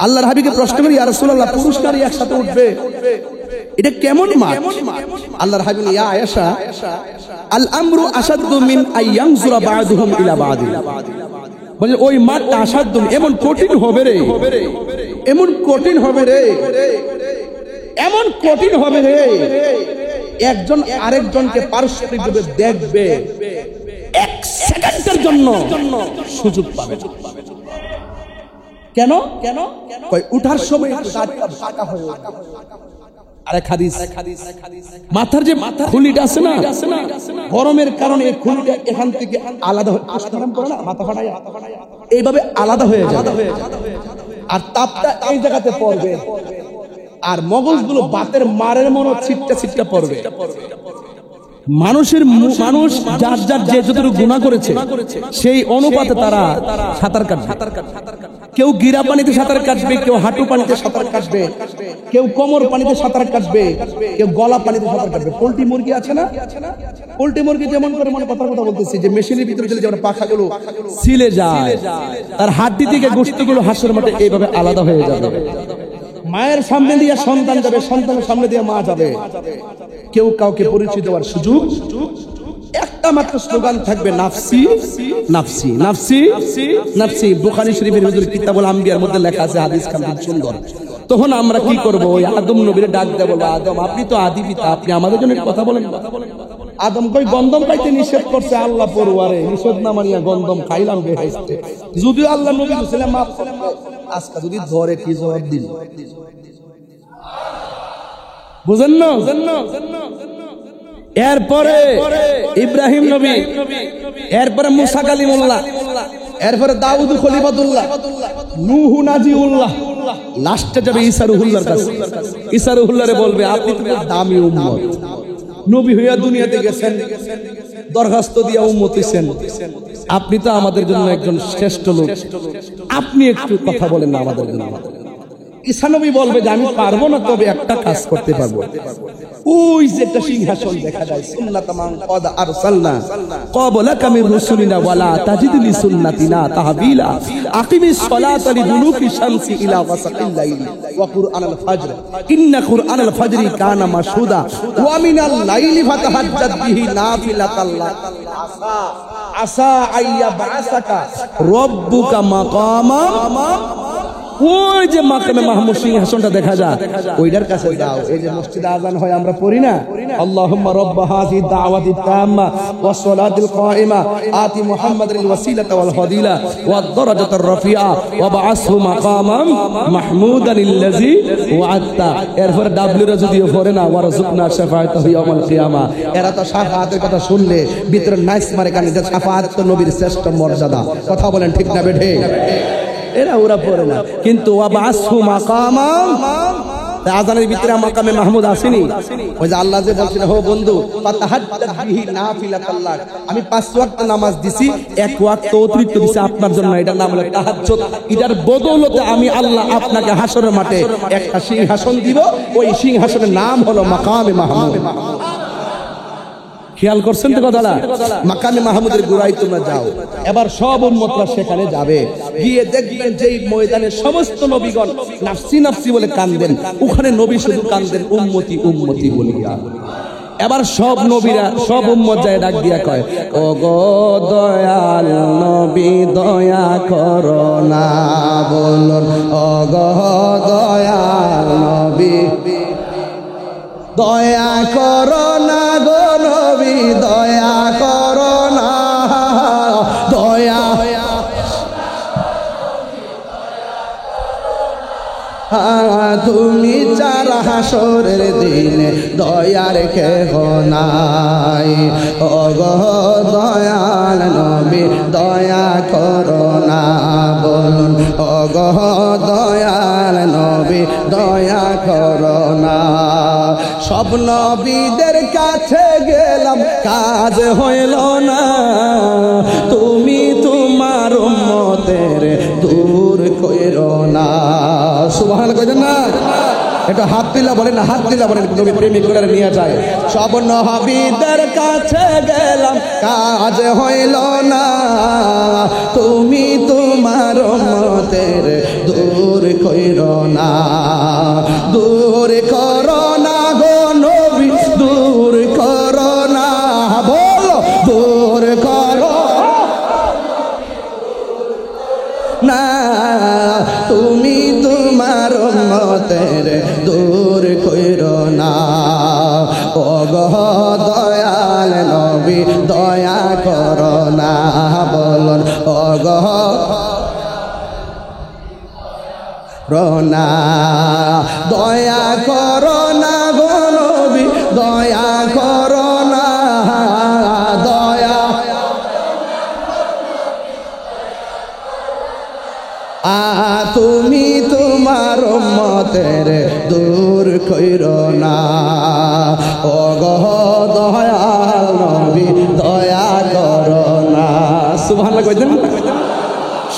আল্লাহর হাবিবকে প্রশ্ন করি, ইয়া রাসূলুল্লাহ পুরুষ নারী একসাথে উঠবে, এটা কেমন মাঠ? আল্লাহর হাবিব, ইয়া আয়েশা আল আমরু আশাদ্দু মিন আইয়ানজুরা বা'দুহুম ইলা বা'দিন, বলে ওই মাঠটা আসাধ্য, এমন কঠিন হবে রে, এমন কঠিন হবে রে, এমন কঠিন হবে রে, একজন আরেকজনকে পারস্পরিকভাবে দেখবে, এক সেকেন্ডের জন্য সুযোগ পাবে। কেন? উঠার সময় ফাঁকা হয়ে আরেক হাদিস, মাথার যে খুলিটা আছে না, গরমের কারণে এই খুলিটা এখান থেকে আলাদা হয়ে মাথা ফাটায় এইভাবে আলাদা হয়ে যাবে, আর তাপটা এই জায়গাতে পড়বে, আর মগজগুলো বাতের মারের মতো ছিটটা ছিটটা পড়বে। মানুষ যার যার যে যতটুকু গুনাহ করেছে সেই অনুপাতে তারা সাঁতার কাটবে। কেউ গিরা পানিতে সাঁতার কাটবে, কেউ হাঁটু পানিতে সাঁতার কাটবে, কেউ কোমর পানিতে সাঁতার কাটবে, কেউ গলা পানিতে সাঁতার কাটবে। পোল্ট্রি মুরগি আছে না, পোল্ট্রি মুরগি যেমন করে, মানে কথা বলতেছি, যে মেশিনের ভিতরে চলে যাবে, পাখাগুলো সিলে যায়, তার হাড্ডি থেকে গোশতগুলো হাঁসের মাঠে এইভাবে আলাদা হয়ে যাবে। মায়ের সামনে দিয়ে সন্তান যাবে, সন্তানের সামনে দিয়ে মা যাবে, কেউ কাউকে পরিচয় দেওয়ার সুযোগ। একটা মাত্র স্লোগান থাকবে, নাফসি নাফসি নাফসি নাফসি। বুখারী শরীফের ভিতরে কিতাবুল আম্বিয়ার মধ্যে লেখা আছে, হাদিস কাম সুন্দর। তখন আমরা কি করব? ওই আদম নবীর ডাক দেব, আদম আপনি তো আদি পিতা, আপনি আমাদের জন্য কথা বলেন। আদম কই গন্ধম খাইতে নিষেধ করছে আল্লাহ, পড়ুয়ারে নিষেধ না মানিয়া গন্ধম খাইলাম বেহেশতে। যদিও আল্লাহ নবী ছিলেন মাফ করতে, আজকে যদি ধরে কি জবাব দিল? বুঝেন না? এরপরে ইব্রাহিম নবী, এরপরে মুসা কালিমুল্লাহ, এরপরে দাউদ খলিফাতুল্লাহ, নূহ নাজিউল্লাহ, লাস্টে যাবে ঈসা রুহুল্লাহর কাছে। ঈসা রুহুল্লাহরে বলবে, আপনি তো দামি উম্মত, নবী হইয়া দুনিয়াতে গেছেন, দরখাস্ত দিয়া উম্মত হইছেন, আপনি তো আমাদের জন্য একজন শ্রেষ্ঠ লোক, আপনি একটু কথা বলেন না আমাদের জন্য। ঈসা নবী বলবে যে আমি পারবো না, তবে একটা কাজ করতে পারবো। ওই যে একটা সিংহাসন দেখা যায়, সুন্নাতামান কদ আরসালনা ক্বাবলাকা মির রুসুলিনা ওয়ালা তাজিদু লিসুন্নাতিনা তাহবিলা আকিমিস সালাতা লিদুলুকি শামসি ইলা ওয়াসাকিল লাইলি ওয়া কুরআনাল ফাজর ইন্না কুরআনাল ফাজরি কানা মাশহুদা ওয়া মিনাল লাইলি ফাতাহাজ্জাদ বিহি নাফিলাতাল লাক আসা আইয়া বাসাকা রব্বুকা মাকামা। ওই যে মাকামে মাহমুদ সিংহাসনটা দেখা যায়, ওইটার কাছে যাও। এই যে মসজিদে আযান হয় আমরা পড়ি না, আল্লাহুম্মা রাব্ব হাযিহি দাওয়াতি তাম্মা ওয়াস সালাতিল কায়িমা আতি মুহাম্মাদাল ওয়াসিলাতা ওয়াল ফাদিলা ওয়াদ দারাজাতার রাফিআ ওয়া বা'আসহু মাকামান মাহমুদান আল্লাযী ওয়া'আদতা। এরপর ডাব্লিউ রা যদিও পড়ে না, ওয়ারযুকনা শাফাআতাহু ইয়াউমাল কিয়ামা। এরা তো শাফাআতের কথা শুনলে ভিতরে নাইস মারে, কারণ এটা শাফাআত তো নবীর শ্রেষ্ঠ মর্যাদা। কথা বলেন ঠিক না বেঠে? এরা ওরা পড়ে না, কিন্তু ওয়াবাসহু মাকামা, আযানের ভিতরে মাকামে মাহমুদ আসেনি। ওই যে আল্লাহ যে বলছেন, হো বন্ধু ফাতাহাজ্জাদ বিহি নাফিলাতাল লাক, আমি 5 ওয়াক্ত নামাজ দিছি, 1 ওয়াক্ত অতিরিক্ত দিছি আপনার জন্য, এটার নাম হলো তাহাজ্জুদ। এটার বদৌলতে আমি আল্লাহ আপনাকে হাসরের মাঠে একটা সিংহাসন দিব, ওই সিংহাসনের নাম হলো মাকামে মাহমুদ। খেয়াল করছেন তো কথাটা? মাকামে মাহমুদের গোড়ায় তোমরা যাও, এবার সব উম্মতরা সেখানে যাবে, গিয়ে দেখবেন যেই ময়দানে সমস্ত নবীগণ নাফসি নাফসি বলে কান্দেন, ওখানে নবী শুধু কান্দেন উম্মতি উম্মতি বলিয়া। এবার সব নবীরা সব উম্মত যায় ডাক দিয়া কয়, ও গো দয়াল নবী দয়া করো না, বলুন ও গো দয়াল নবী দয়া করো না গো নবী দয়া করো না, দয়া তুমি যারা হাসরের দিনে দয়ার কেহ নাই, ও গো দয়াল নবী দয়া করো না, বলুন ও গো দয়াল নবী দয়া করো না। সব নবীদের কাছে গেলাম কাজ হইল না, তুমি তোমার উম্মতের দূর কইরো না। সুবহানাল্লাহ কইছেন না? এটা হাত দিলা বলেন না, হাত দিলা বলেন, নবী প্রেমিক করে নিয়ে যায়। সব নবীদের কাছে গেলাম কাজ হইল না, তুমি তোমার উম্মতের দূর কইরো না, দূর করো না গো নবী দূর করো না, বলো দূর করো না, তুমি তোমার উম্মতের দূর কইরো না, ও গো দয়াল নবী দয়া করো না, বলুন ও গো রোনা দয়া করো না গো নবী দয়া করো না, দয়া তুমি তোমার উম্মতের দূর কইরো না, ও গো দয়াল নবী দয়া করো না। সুবহানাল্লাহ কইতেন।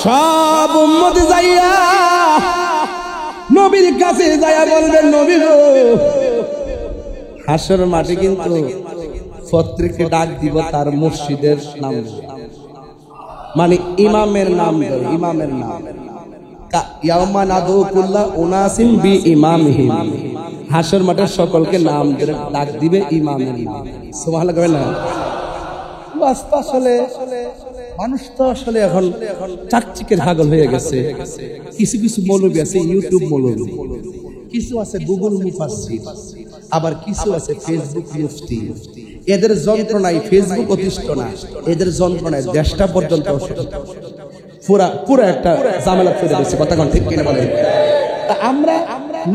সব উম্মত যাইয়া নবীর কাছে যাইয়া বলবেন, নবী গো হাসর মাঠে কিন্তু প্রত্যেককে ডাক দিব তার মসজিদের নাম, মানে ইমামের নাম, ইমামের নাম। ইয়াউমা নাদু কুল্লা উনাসিম বি ইমামিহিম, হাসর মাঠে সকলকে নাম ধরে ডাক দিবে ইমামের নাম। সুবহানাল্লাহ কইবেন না? বাস আসলে মানুষ তো আসলে এখন চাকচিকের ছাগল হয়ে গেছে। কিছু কিছু মৌলবী আছে ইউটিউব মৌলবী, কিছু আছে গুগল মুফাসসির, আবার কিছু আছে ফেসবুক মুফতি। এদের যন্ত্রণায় ফেসবুক অতিষ্ঠ না, এদের যন্ত্রণায় দেশটা পর্যন্ত পুরা একটা ঝামেলা ফেলে দিচ্ছে। কথা কোন ঠিক কিনা বলেন? আমরা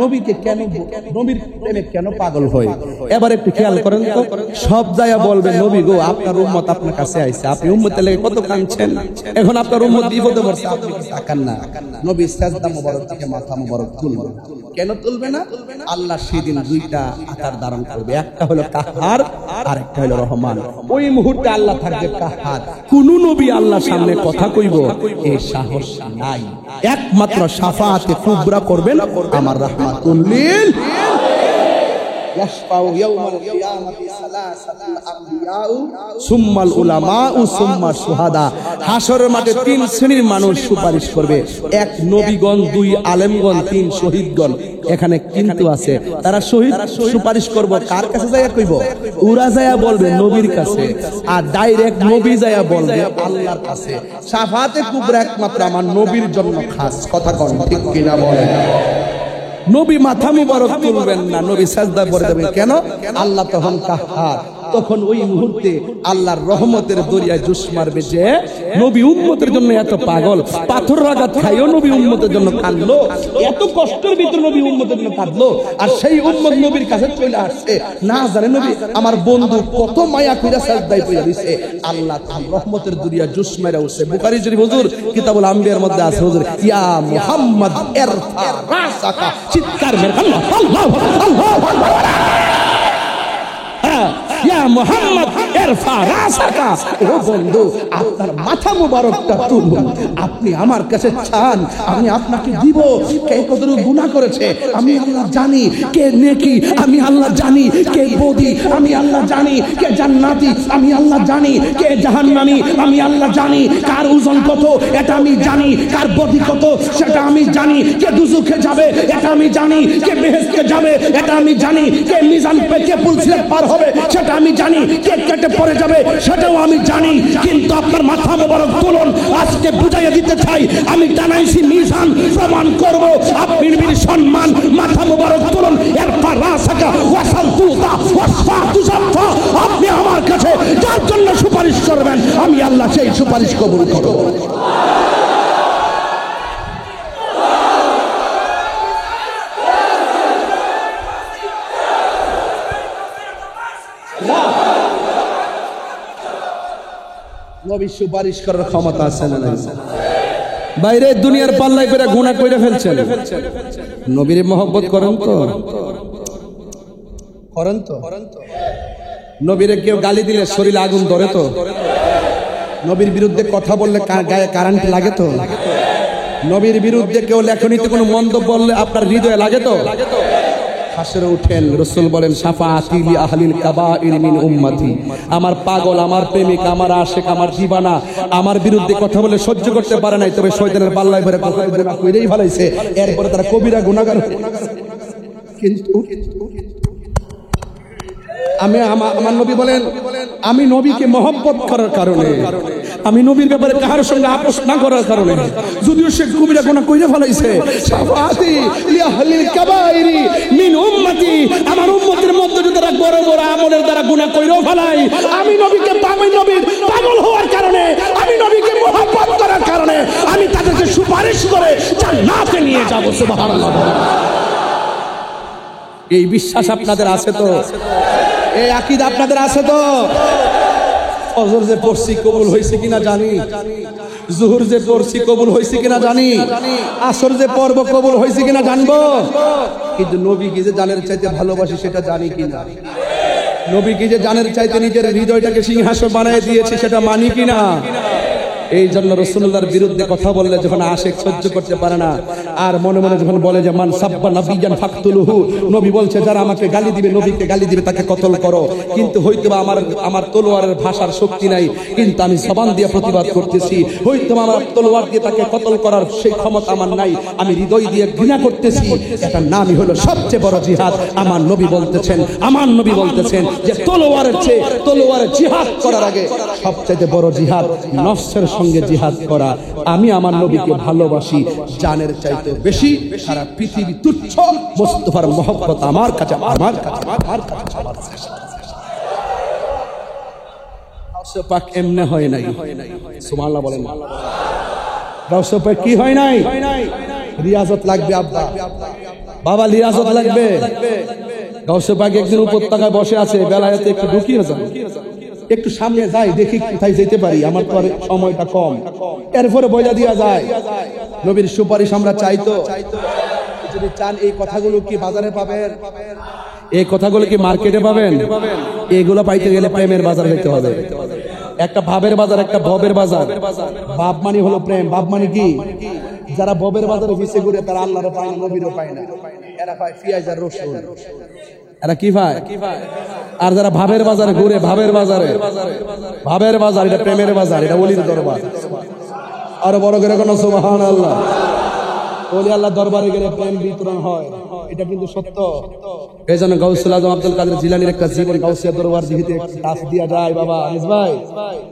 নবীকে কেন, নবীর প্রেমে কেন পাগল হই? এবার একটু খেয়াল করেন তো, সব জায়গা বলবে নবী গো আপনার উম্মত আপনার কাছে আইছে, আপনি উম্মতের লাগি কত কাঁদছেন, এখন আপনার উম্মত বিপদে পড়ছে, আপনি তাকান না। নবী সাজদা মোবারক থেকে মাথা মোবারক তুলবেন, কেন তুলবে না? আল্লাহ সেদিন দুইটা আকার ধারণ করবে, একটা হলো কাহার আর একটা হলো রহমান। ওই মুহূর্তে আল্লাহ থাকবে কাহার। কোন নবী আল্লাহর সামনে কথা কইব এই সাহস নাই। একমাত্র শাফাআতে কুবরা করবেন আমার রাহমাতুল লিল ইয়াশফাউ ইয়াউমাল কিয়ামাতি সালাসাতুল আমবিয়াউ সুম্মাল উলামাউ সুম্মাস শুহাদা। হাশরের মাঠে তিন শ্রেণীর মানুষ সুপারিশ করবে, এক নবীগণ, দুই আলেমগণ, তিন শহীদগণ। এখানে কিন্তু আছে, তারা শহীদ সুপারিশ করব কার কাছে যায়া কইব? উরা যায়া বলবে নবীর কাছে, আর ডাইরেক্ট নবী যায়া বলবে আল্লাহর কাছে। শাফাআতে কুবরা একমাত্র আমার নবীর জন্য খাস। কথা কোন ঠিক কিনা বলেন? নবী মাথা মুবারক তুলবেন না, নবী সাজদা করে দেবেন। কেন? আল্লাহ তখন কাহার। তখন ওই মুহূর্তে আল্লাহর রহমতের দরিয়ায় জোশ মারবে যে নবী উম্মতের জন্য এত পাগল, পাথর আঘাত খাইও নবী উম্মতের জন্য কাঁদলো, এত কষ্টের ভিতর নবী উম্মতের জন্য কাঁদলো, আর সেই উম্মত নবীর কাছে চলে আসছে। না জানে নবী আমার বন্ধু কত মায়া কইরা সাজদায় পড়ে দিছে। আল্লাহ তার রহমতের দরিয়া জোশ মারা উঠছে। বুখারী শরীফ হুজুর কিতাবুল আম্বিয়ার মধ্যে আছে হুজুর, ইয়া মুহাম্মদ ইরফা রাসাকা, চিৎকার মেরে আল্লাহ আল্লাহু আকবার, ইয়া মুহাম্মদ ইরফা রাসাকা। ও বন্ধু আপনার মাথা মুবারকটা তুলুন, আপনি আমার কাছে চান, আমি আপনাকে দিব। কে কতটুকু গুনাহ করেছে আমি আল্লাহ জানি, কে নেকি আমি আল্লাহ জানি, কে বদি আমি আল্লাহ জানি, কে জান্নাতি আমি আল্লাহ জানি, কে জাহান্নামী আমি আল্লাহ জানি, কার ওজন কত এটা আমি জানি, কার বদি কত সেটা আমি জানি, কে দুজুকে যাবে এটা আমি জানি, কে বেহেশতে যাবে এটা আমি জানি, কে মিজান পেকে পুলসিলে পার হবে সেটা আমি জানি, কে কেটে পড়ে যাবে সেটাও আমি জানি। কিন্তু আপনার মাথা মোবারক তুলুন, আজকে বুঝাইয়া দিতে চাই আমি জানাইছি মিজান প্রমাণ করব। আপনি নবীর সম্মান, মাথা মোবারক তুলুন, এরপর রাসাকা ওয়াসালতুতা ওয়াসফাতুজাফা। আপনি আমার কাছে যার জন্য সুপারিশ করবেন আমি আল্লাহ সেই সুপারিশ কবুল করব। নবী সুপারিশ করার ক্ষমতা আছে না নাই? বাইরে দুনিয়ার পাল্লাই করে গুনাহ কইরা ফেলছেন, নবীর মহব্বত করেন তো? করেন তো? নবীরে কেউ গালি দিলে শরীরে আগুন ধরে তো? নবীর বিরুদ্ধে কথা বললে গায়ে কারেন্ট লাগে তো? নবীর বিরুদ্ধে কেউ লেখনীতে কোনো মন্তব্য বললে আপনার হৃদয়ে লাগে তো? হাসরে উঠেন রাসূল বলেন শাফাআতি লি আহলিল কাবাইর মিন উম্মতি। আমার পাগল, আমার প্রেমিক, আমার আশিক, আমার দিবানা আমার বিরুদ্ধে কথা বলে সহ্য করতে পারে নাই, তবে শয়তানের পাল্লায় পড়ে গুনাহ কইরেই ফেলাইছে, এরপরে তারা কবিরা গুনাহগার। কিন্তু আমি আমার নবী বলেন আমি নবীকে মহব্বত করার কারণে, আমি নবীর ব্যাপারে কারোর সঙ্গে আপোষ না করার কারণে, যদিও সে কবিরা গুনাহ কইরা ফেলাইছে, শাফাআতি লি আহলিল কাবাইরি মিন উম্মতি, আমার উম্মতের মধ্যে যারা বড় বড় আমলের দ্বারা গুনাহ কইরা ফেলাই, আমি নবীকে নবীর পাগল হওয়ার কারণে, আমি নবীকে মহব্বত করার কারণে আমি তাদেরকে সুপারিশ করে জান্নাতে নিয়ে যাব। সুবহানাল্লাহ। এই বিশ্বাস আপনাদের আছে তো? এই আকীদা আপনাদের আছে তো? ফজর যে পড়ছি কবুল হয়েছে কিনা জানি, জোহর যে পড়ছি কবুল হয়েছে কিনা জানি, আসর যে পর্ব কবুল হয়েছে কিনা জানবো, কিন্তু নবীকে যে জানের চাইতে ভালোবাসি সেটা জানি কিনা, নবীকে যে জানের চাইতে নিজের হৃদয়টাকে সিংহাসন বানিয়ে দিয়েছি সেটা মানি কিনা। এই জন্য রাসূলুল্লাহর বিরুদ্ধে কথা বললে যখন আশিক সহ্য করতে পারে না, আর মনে মনে যখন বলে যে মান সাব্বা নাবিয়ান ফাকতুলুহু, নবী বলছে যারা আমাকে গালি দিবে, নবীকে গালি দিবে তাকে কতল করো, কিন্তু হয়তোবা আমার তলোয়ারের ভাষার শক্তি নাই, কিন্তু আমি জবান দিয়ে প্রতিবাদ করতেছি, হয়তো আমার তলোয়ার দিয়ে তাকে কতল করার সেই ক্ষমতা আমার নাই, আমি হৃদয় দিয়ে ঘৃণা করতেছি। এটার নামই হলো সবচেয়ে বড় জিহাদ। আমার নবী বলতেছেন যে তলোয়ারের চেয়ে তলোয়ারের জিহাদ করার আগে সবচেয়ে বড় জিহাদ নফসের সঙ্গে জিহাদ করা। আমি আমার নবীকে ভালোবাসি জানের চাইতে বেশি, সারা পৃথিবী তুচ্ছ, মুস্তাফার মহব্বত আমার কাছে গাউসে পাক এমনে হয় নাই। সুবহানাল্লাহ বলেন। গাউসে পাক কি হয় নাই? রিয়াজত লাগবে আব্বা, বাবা রিয়াজত লাগবে। গাউসে পাক একদিন উপত্যকায় বসে আছে, বেলায়েতে একটু ঢুকিয়ে যান, একটু সামনে যাই দেখি কোথায় যেতে পারি, আমার তো আর সময়টা কম, এরপরে বইলা দিয়া যায়। নবীর সুপারিশ আমরা চাইতো, যদি চান এই কথাগুলো কি বাজারে পাবেন? এই কথাগুলো কি মার্কেটে পাবেন? এগুলো পাইতে গেলে প্রেমের বাজার হইতে হবে। একটা ভাবের বাজার, একটা ভবের বাজার। ভাব মানে হলো প্রেম, ভাব মানে কি? যারা ভবের বাজারে ভিসে ঘুরে তারা আল্লাহরও পায় না, নবীরও পায় না। এরা পায় পেঁয়াজ আর রসুন। এরা কি পায়? আর যারা ভাবের বাজারে ঘুরে, ভাবের বাজারে, ভাবের বাজার এটা প্রেমের বাজার, এটা ওলির দরবার। আরো বড় করে কোনো সুবহানাল্লাহ। ওলি আল্লাহ দরবারে গেলে প্রেম বিতরণ হয়, এটা কিন্তু সত্য। এই জন্য গাউসুল আজম আব্দুল কাদের জিলানীর একটা জীবন গাউসিয়া দরবার দিতে কাজ দিয়া যায় বাবা আনিস ভাই,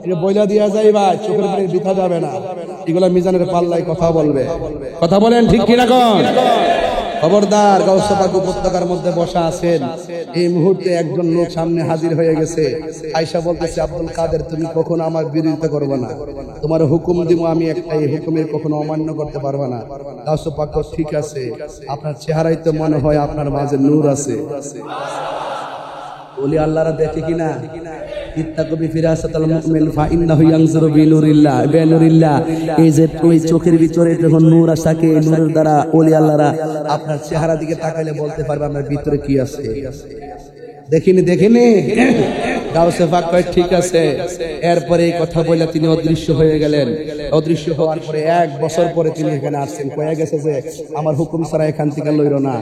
এটা বইলা দিয়া যায় ভাই, চোখের পানি বৃথা যাবে না। এগুলা মিজানের পাল্লায় কথা বলবে। কথা বলেন ঠিক কি না কোন? খবরদার, গাউসে পাক উপত্যকার মধ্যে বসা আছেন, এই মুহূর্তে একজন লোক সামনে হাজির হয়ে গেছে। আয়েশা বলতেছে, আব্দুল কাদের তুমি কখনো আমার বিরোধিতা করবে না, তোমার হুকুম দিব আমি একটা, এই হুকুমের কখনো অমান্য করতে পারবে না। গাউসে পাক ঠিক আছে, আপনার চেহারায় তো মনে হয় আপনার মাঝে নূর আছে। ওলি আল্লাহরা দেখে কিনা? ইত্তাকু বিফিরাসাতিল মুমিন ফাইন্নাহু ইয়ানজুরু বিনুরিল্লাহ বিনুরিল্লাহ। এই যে ওই চোখের ভিতরে যখন নূর থাকে, এই নূরের দ্বারা ওলি আল্লাহরা আপনার চেহারা দিকে তাকাইলে বলতে পারবে আপনার ভিতরে কি আছে। দেখিনি দেখিনি গাউসে পাক কয় ঠিক আছে। এরপরে এই কথা বলে তিনি অদৃশ্য হয়ে গেলেন। অদৃশ্য হওয়ার পরে 1 বছর পরে তিনি এখানে আসছেন। কয়ে গেছে যে আমার হুকুম ছাড়া এখান থেকে লইরো না।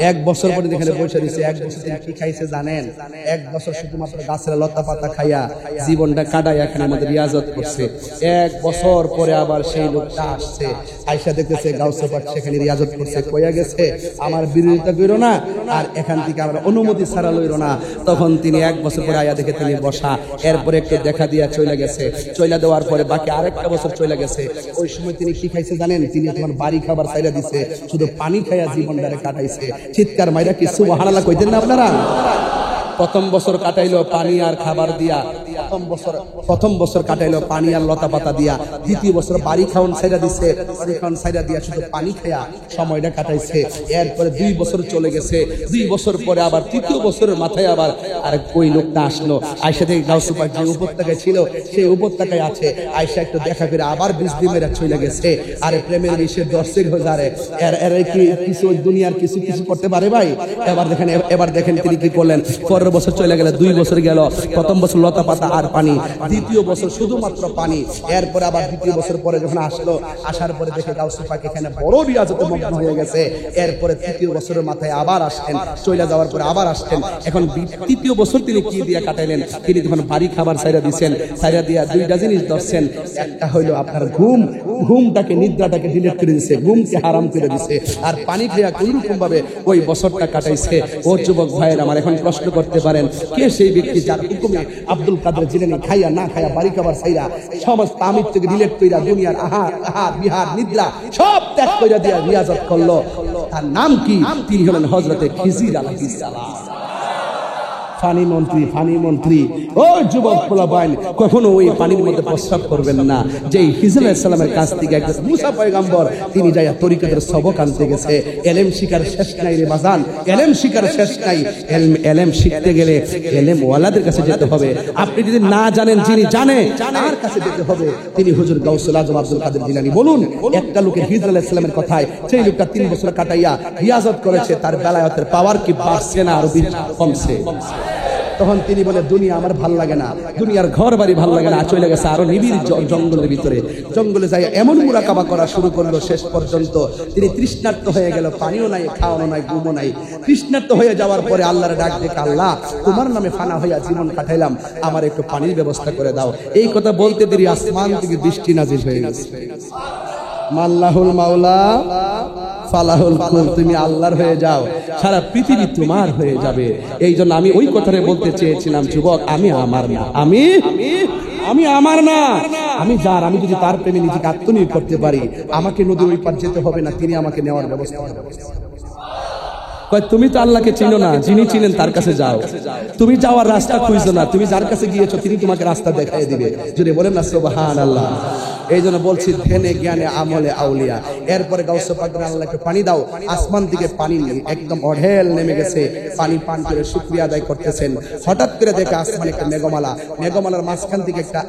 1 বছর পরে এখানে বসে দিয়েছে। 1 বছর তিনি কি খাইছে জানেন? 1 বছর শুধুমাত্র গাছের লতা পাতা খাইয়া জীবনটা কাটায় এখানে আমাদের রিয়াজত করছে। 1 বছর পরে আবার সেই লোকটা আসছে। আয়েশা দেখতেছে গাউসে পাক সেখানে রিয়াজত করছে। কয়ে গেছে আমার বিরোধিতা করো না, আর এখান থেকে আমরা অনুমতি ছাড়া লইরো না। তখন তিনি 1 বছর পরে আয়া দেখে তিনি বসা। এরপরে একটু দেখা দিয়া চলে গেছে। চলে দেওয়ার পরে বাকি আরেকটা বছর চলে গেছে। ওই সময় তিনি কি খাইছে জানেন? তিনি তোমার বাড়ি খাবার ছাইরা দিছে, শুধু পানি খাইয়া জীবনটারে কাটাইছে। চিৎকার মাইরা কি সুবহানাল্লাহ কইতেন না আপনারা? প্রথম বছর কাটাইলো পানি আর খাবার দিয়া, প্রথম বছর কাটাইলো পানি আর লতা পাতা দিয়া। দ্বিতীয় বছর বাড়ি খাওয়ান ছাইরা দিছে, বাড়ি খাওয়ান ছাইরা দিয়া শুধু পানি খায়া সময়টা কাটাইছে। এরপরে 2 বছর চলে গেছে। 2 বছর পরে আবার তৃতীয় বছরের মাথায় আবার আর ওই লোকটা আসলো। আয়েশা থেকে গাউসে পাক যে উপত্যকায় ছিল সেই উপত্যকায় আছে। আয়েশা একটু দেখা করে আবার 20 দিন মেরা চলে গেছে। আরে প্রেমের বিষয়ে দর্শক হাজারে এর কি কিছু দুনিয়ার কিছু কিছু করতে পারে ভাই? এবার দেখেন তিনি কি করলেন। পরের বছর চলে গেল, 2 বছর গেল। প্রথম বছর লতা পাতা আর পানি, দ্বিতীয় বছর শুধুমাত্র পানি। এরপরে আবার দ্বিতীয় বছর পরে যখন আসলো, আসার পরে দেখে গাউসে পাক এখানে বড় রিয়াজতে মগ্ন হয়ে গেছে। এরপরে তৃতীয় বছরের মাথায় আবার আসতেন, চলে যাওয়ার পরে আবার আসতেন। এখন তৃতীয় বছর তিনি কি দিয়ে কাটাইলেন? তিনি যখন বাড়ি খাবার ছাইরা দিচ্ছেন, ছাইরা দিয়া 2টা জিনিস ধরছেন। একটা হইলো আপনার ঘুম, ঘুমটাকে নিদ্রাটাকে ডিলিট করে দিছে, ঘুমকে হারাম করে দিছে। আর পানি খেয়া কোনরকম ভাবে ওই বছরটা কাটাইছে। ও যুবক ভাইয়ের আমার, এখন প্রশ্ন করতে পারেন কে সেই ব্যক্তি যার হুকুমে আব্দুল কাদের জিলানী খাইয়া না খাইয়া বাড়ি খাবার ছাইরা সমস্ত আমির থেকে ডিলিট কইরা দুনিয়ার আহার বিহার নিদ্রা সব ত্যাগ কইরা দিয়া রিয়াজত করলো? তার নাম কি? তিনি হলেন হযরতে খিজির আলাইহিস সালাম। ফানি মন্ত্রী ও যুবক পোলাপাইন, কখনো ওই পানির মধ্যে প্রস্রাব করবেন না। যে খিজির আলাইহিস সালামের কাছ থেকে একজন মুসা পয়গম্বর তিনি যাইয়া তরিকতের সবক আনতে গেছে। এলেম শিকার শেষ নাই রে বাজান, এলেম শিকার শেষ নাই। এলেম শিখতে গেলে এলেম ওয়ালাদের কাছে যেতে হবে। আপনি যদি না জানেন, যিনি জানে তার কাছে যেতে হবে। তিনি হুজুর গাউসুল আজম আব্দুল কাদের জিলানী। বলুন একটা লোকের খিজির আলাইহিস সালামের কথায় সেই লোকটা 3 বছর কাটাইয়া রিয়াজত করেছে, তার বেলায়েতের পাওয়ার কি বাড়ছে না আরো কমছে? তখন তিনি বলে দুনিয়া আমার ভাল লাগে না, দুনিয়ার ঘর বাড়ি ভাল লাগে না। চলে গেছে আরো নিবিড় জঙ্গলের ভিতরে। জঙ্গলে যাই এমন মুরাকাবা করা শুরু করলো, শেষ পর্যন্ত তিনি তৃষ্ণার্ত হয়ে গেল। পানিও নাই, খাওয়ানো নাই, ঘুমও নাই। তৃষ্ণার্ত হয়ে যাওয়ার পরে আল্লাহর ডাক দেখে, আল্লাহ তোমার নামে ফানা হইয়া জীবন কাটাইলাম, আমার একটু পানির ব্যবস্থা করে দাও। এই কথা বলতে দেরি আসমান থেকে বৃষ্টি নাজিল হয়ে গেছে। মাল্লাহুল মাওলা ফালাহুল কুল, তুমি আল্লাহর হয়ে যাও, সারা পৃথিবী তোমার হয়ে যাবে। এই জন্য আমি ওই কথাটা বলতে চেয়েছিলাম, যুবক আমি আমার না, আমি আমার না, আমি যার, আমি যদি তার প্রেমে নিজেকে আত্মনিয়োগ করতে পারি, আমাকে নদীর ওই পার যেতে হবে না, তিনি আমাকে নেওয়ার ব্যবস্থা করবেন। তুমি তো আল্লাহকে চিনো না, যিনি চিনেন তার কাছে যাও। তুমি যাওয়ার রাস্তা খুঁজছো না, তুমি যার কাছে গিয়েছো তিনি তোমাকে রাস্তা দেখাই দিবে। যদি বলেন না সুবহানাল্লাহ। এই জন্য বলছি ধ্যানে জ্ঞানে আমলে আউলিয়া। এরপরে গাউসে পাক বলেন আল্লাহকে পানি দাও, আসমান থেকে পানি একদম অঢেল নেমে গেছে, পানি পান করে শুকরিয়া আদায় করতেছেন। হঠাৎ করে দেখে আসমানে একটা মেঘমালা, মেঘমালার মাঝখান থেকে একটা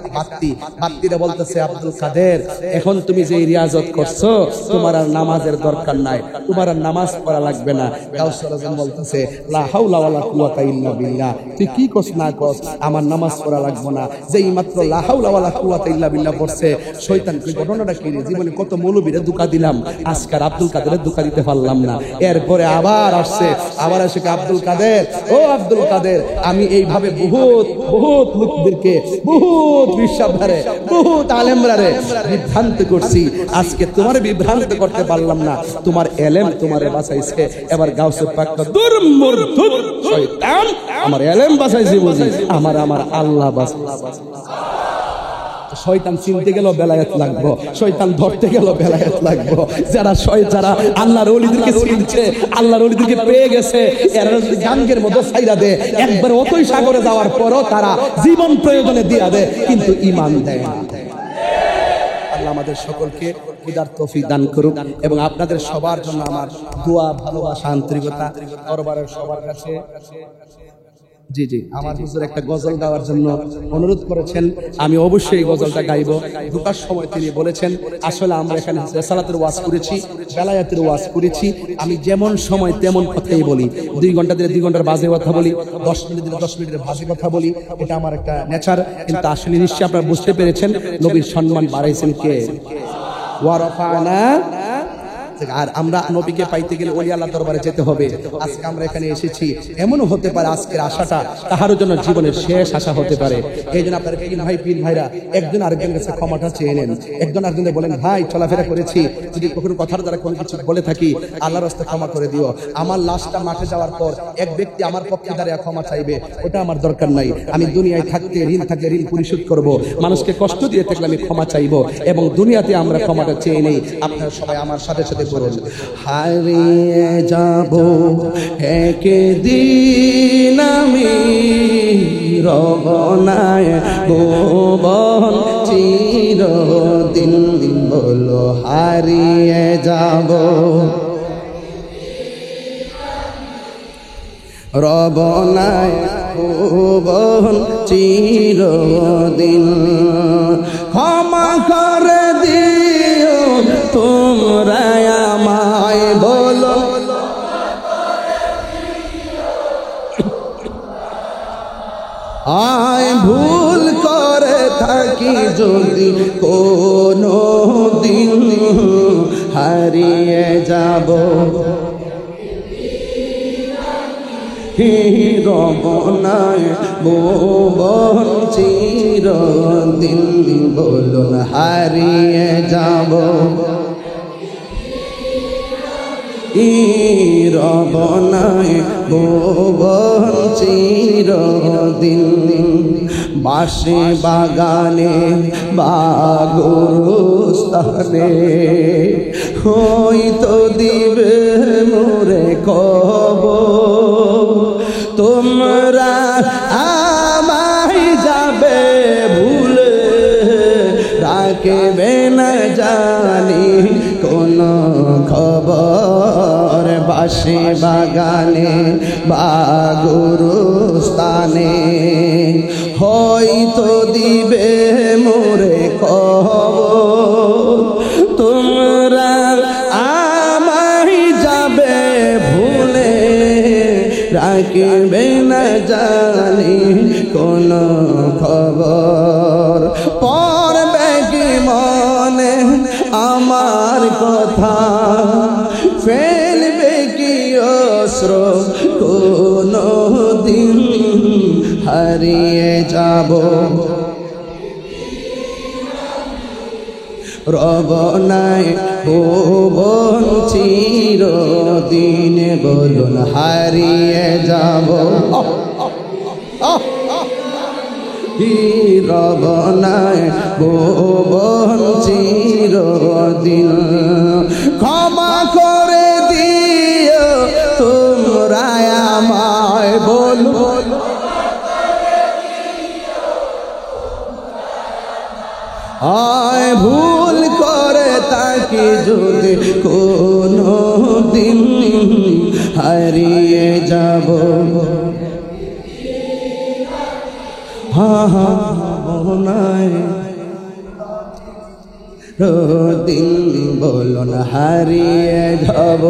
বাত্তিটা বলতেছে আব্দুল কাদের এখন তুমি যে রিয়াজত করছো তোমার আর নামাজের দরকার নাই, তোমার আর নামাজ পড়া লাগবে না। গাউসুল আজম বলতেছে লা হাওলা ওয়ালা কুওয়াতা ইল্লা বিল্লাহ, তুই কি কস না কস আমার নামাজ পড়া লাগবে না। যেই মাত্র লা হাওলা ওয়ালা কুওয়াতা ইল্লা বিল্লাহ পড়ছে শয়তান কি ঘটনাটা কি রে, জীবনে কত মৌলবীরে ধোঁকা দিলাম, আজকার আব্দুল কাদেরের ধোঁকা দিতে পারলাম না। এরপরে আবার আসছে, আবার এসে আব্দুল কাদের, ও আব্দুল কাদের আমি এইভাবে বহুত বহুত লোকদেরকে বহুত বিশ্বাসধারে বহুত আলেমরারে বিভ্রান্ত করছি, আজকে তোমার বিভ্রান্ত করতে পারলাম না, তোমার এলেম তোমারে বাঁচাইছে। এবার গাউসে পাক দূর মুরদুদ শয়তান আমার এলেম বাঁচাইছে বুঝি, আমার আল্লাহ বাঁচাইছে। শয়তান চিনতে গেল বেলায়েত লাগবো, শয়তান ধরতে গেল বেলায়েত লাগবো। যারা আল্লাহর ওলিদেরকে চিনছে, আল্লাহর ওলিদেরকে পেয়ে গেছে, এরা যদি গাঙ্গের মতো ছাইরা দেয় একবার অতই সাগরে যাওয়ার পরও তারা জীবন প্রয়োজনে দিয়া দেয়, কিন্তু ঈমান দেয় না। আল্লাহ আমাদের সকলকে বুঝার তৌফিক দান করুক এবং আপনাদের সবার জন্য আমার দোয়া, ভালোবাসা, আন্তরিকতা দরবারের সবার কাছে। জি জি আমার হুজুর একটা গজল গাওয়ার জন্য অনুরোধ করেছেন, আমি অবশ্যই এই গজলটা গাইব। ঢোকার সময় তিনি বলেছেন আসলে আমরা এখানে রিসালাতের ওয়াজ করেছি, বেলায়েতের ওয়াজ করেছি, আমি যেমন সময় তেমন কথাই বলি, 2 ঘন্টা দিলে 2 ঘন্টার বাজে কথা বলি, 10 মিনিট দিলে 10 মিনিটের বাজে কথা বলি, এটা আমার একটা নেচার। কিন্তু আসলে নিশ্চয়ই আপনারা বুঝতে পেরেছেন নবীর সম্মান বাড়াইছেন কে? ওয়া রাফা'না। আর আমরা নবীকে পাইতে গেলে ওলি আল্লাহ দরবারে যেতে হবে। আজকে আমরা এখানে এসেছি, এমনও হতে পারে আজকের আশাটা কাহারও জন্য জীবনের শেষ আশা হতে পারে। এই জন্য আপনার পীর ভাইরা একজন আরেকজনের কাছে ক্ষমাটা চেয়ে নেন, একজন আরেকজনকে বলেন ভাই চলাফেরা করেছি, যদি কখনো কথার দ্বারা কোনো কিছু বলে থাকি আল্লাহর রাস্তায় ক্ষমা করে দিও। আমার লাশটা মাঠে যাওয়ার পর এক ব্যক্তি আমার পক্ষে দাঁড়িয়ে ক্ষমা চাইবে, ওটা আমার দরকার নাই। আমি দুনিয়ায় থাকতে ঋণ থাকলে ঋণ পরিশোধ করব, মানুষকে কষ্ট দিয়ে থাকলে আমি ক্ষমা চাইবো, এবং দুনিয়াতে আমরা ক্ষমাটা চেয়ে নেই। আপনারা সবাই আমার সাথে সাথে বলুন, হারিয়ে যাব একদিন আমি রবনায় ভুবন চিরদিন, বলো হারিয়ে যাব রবনায় ভুবন চিরদিন, ক্ষমা করে দিও তোমরা আমায়, বলো আয় ভুল করে থাকি যদি কোনো দিন, হারিয়ে যাব রবনায় ভুবন চিরদিন, বলুন হারিয়ে যাব রবনায় ভুবন চিরদিন, বাঁশি বাগানে বা গুরুস্থানে হয়তো দিবে মোরে খবর, তোমরা আমায় যাবে ভুলে, রাখবে না জানি কোন খবর, বাঁশি বাগানে বা গুরুস্থানে হয়তো দিবে মোরে খবর, তোমরা আমায় যাবে ভুলে, রাখবে না জানি কোন খবর, পড়বে কি মনে আমার কথা, ফেলবে কি অশ্র কোনো দিন, হারিয়ে যাব রবনায় ভুবন চিরদিন, বলুন হারিয়ে যাব রবনায় ভুবন চিরদিন, ক্ষমা করে দিও তোমরা আমায়, বলুন আয় ভুল থাকি যদি কোনো দিন হারিয়ে যাব নাই দিন বলুন হারিয়ে যাব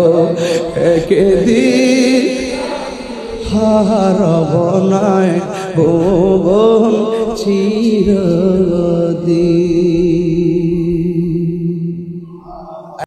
একদিন হারব নাই ভুবন চিরদিন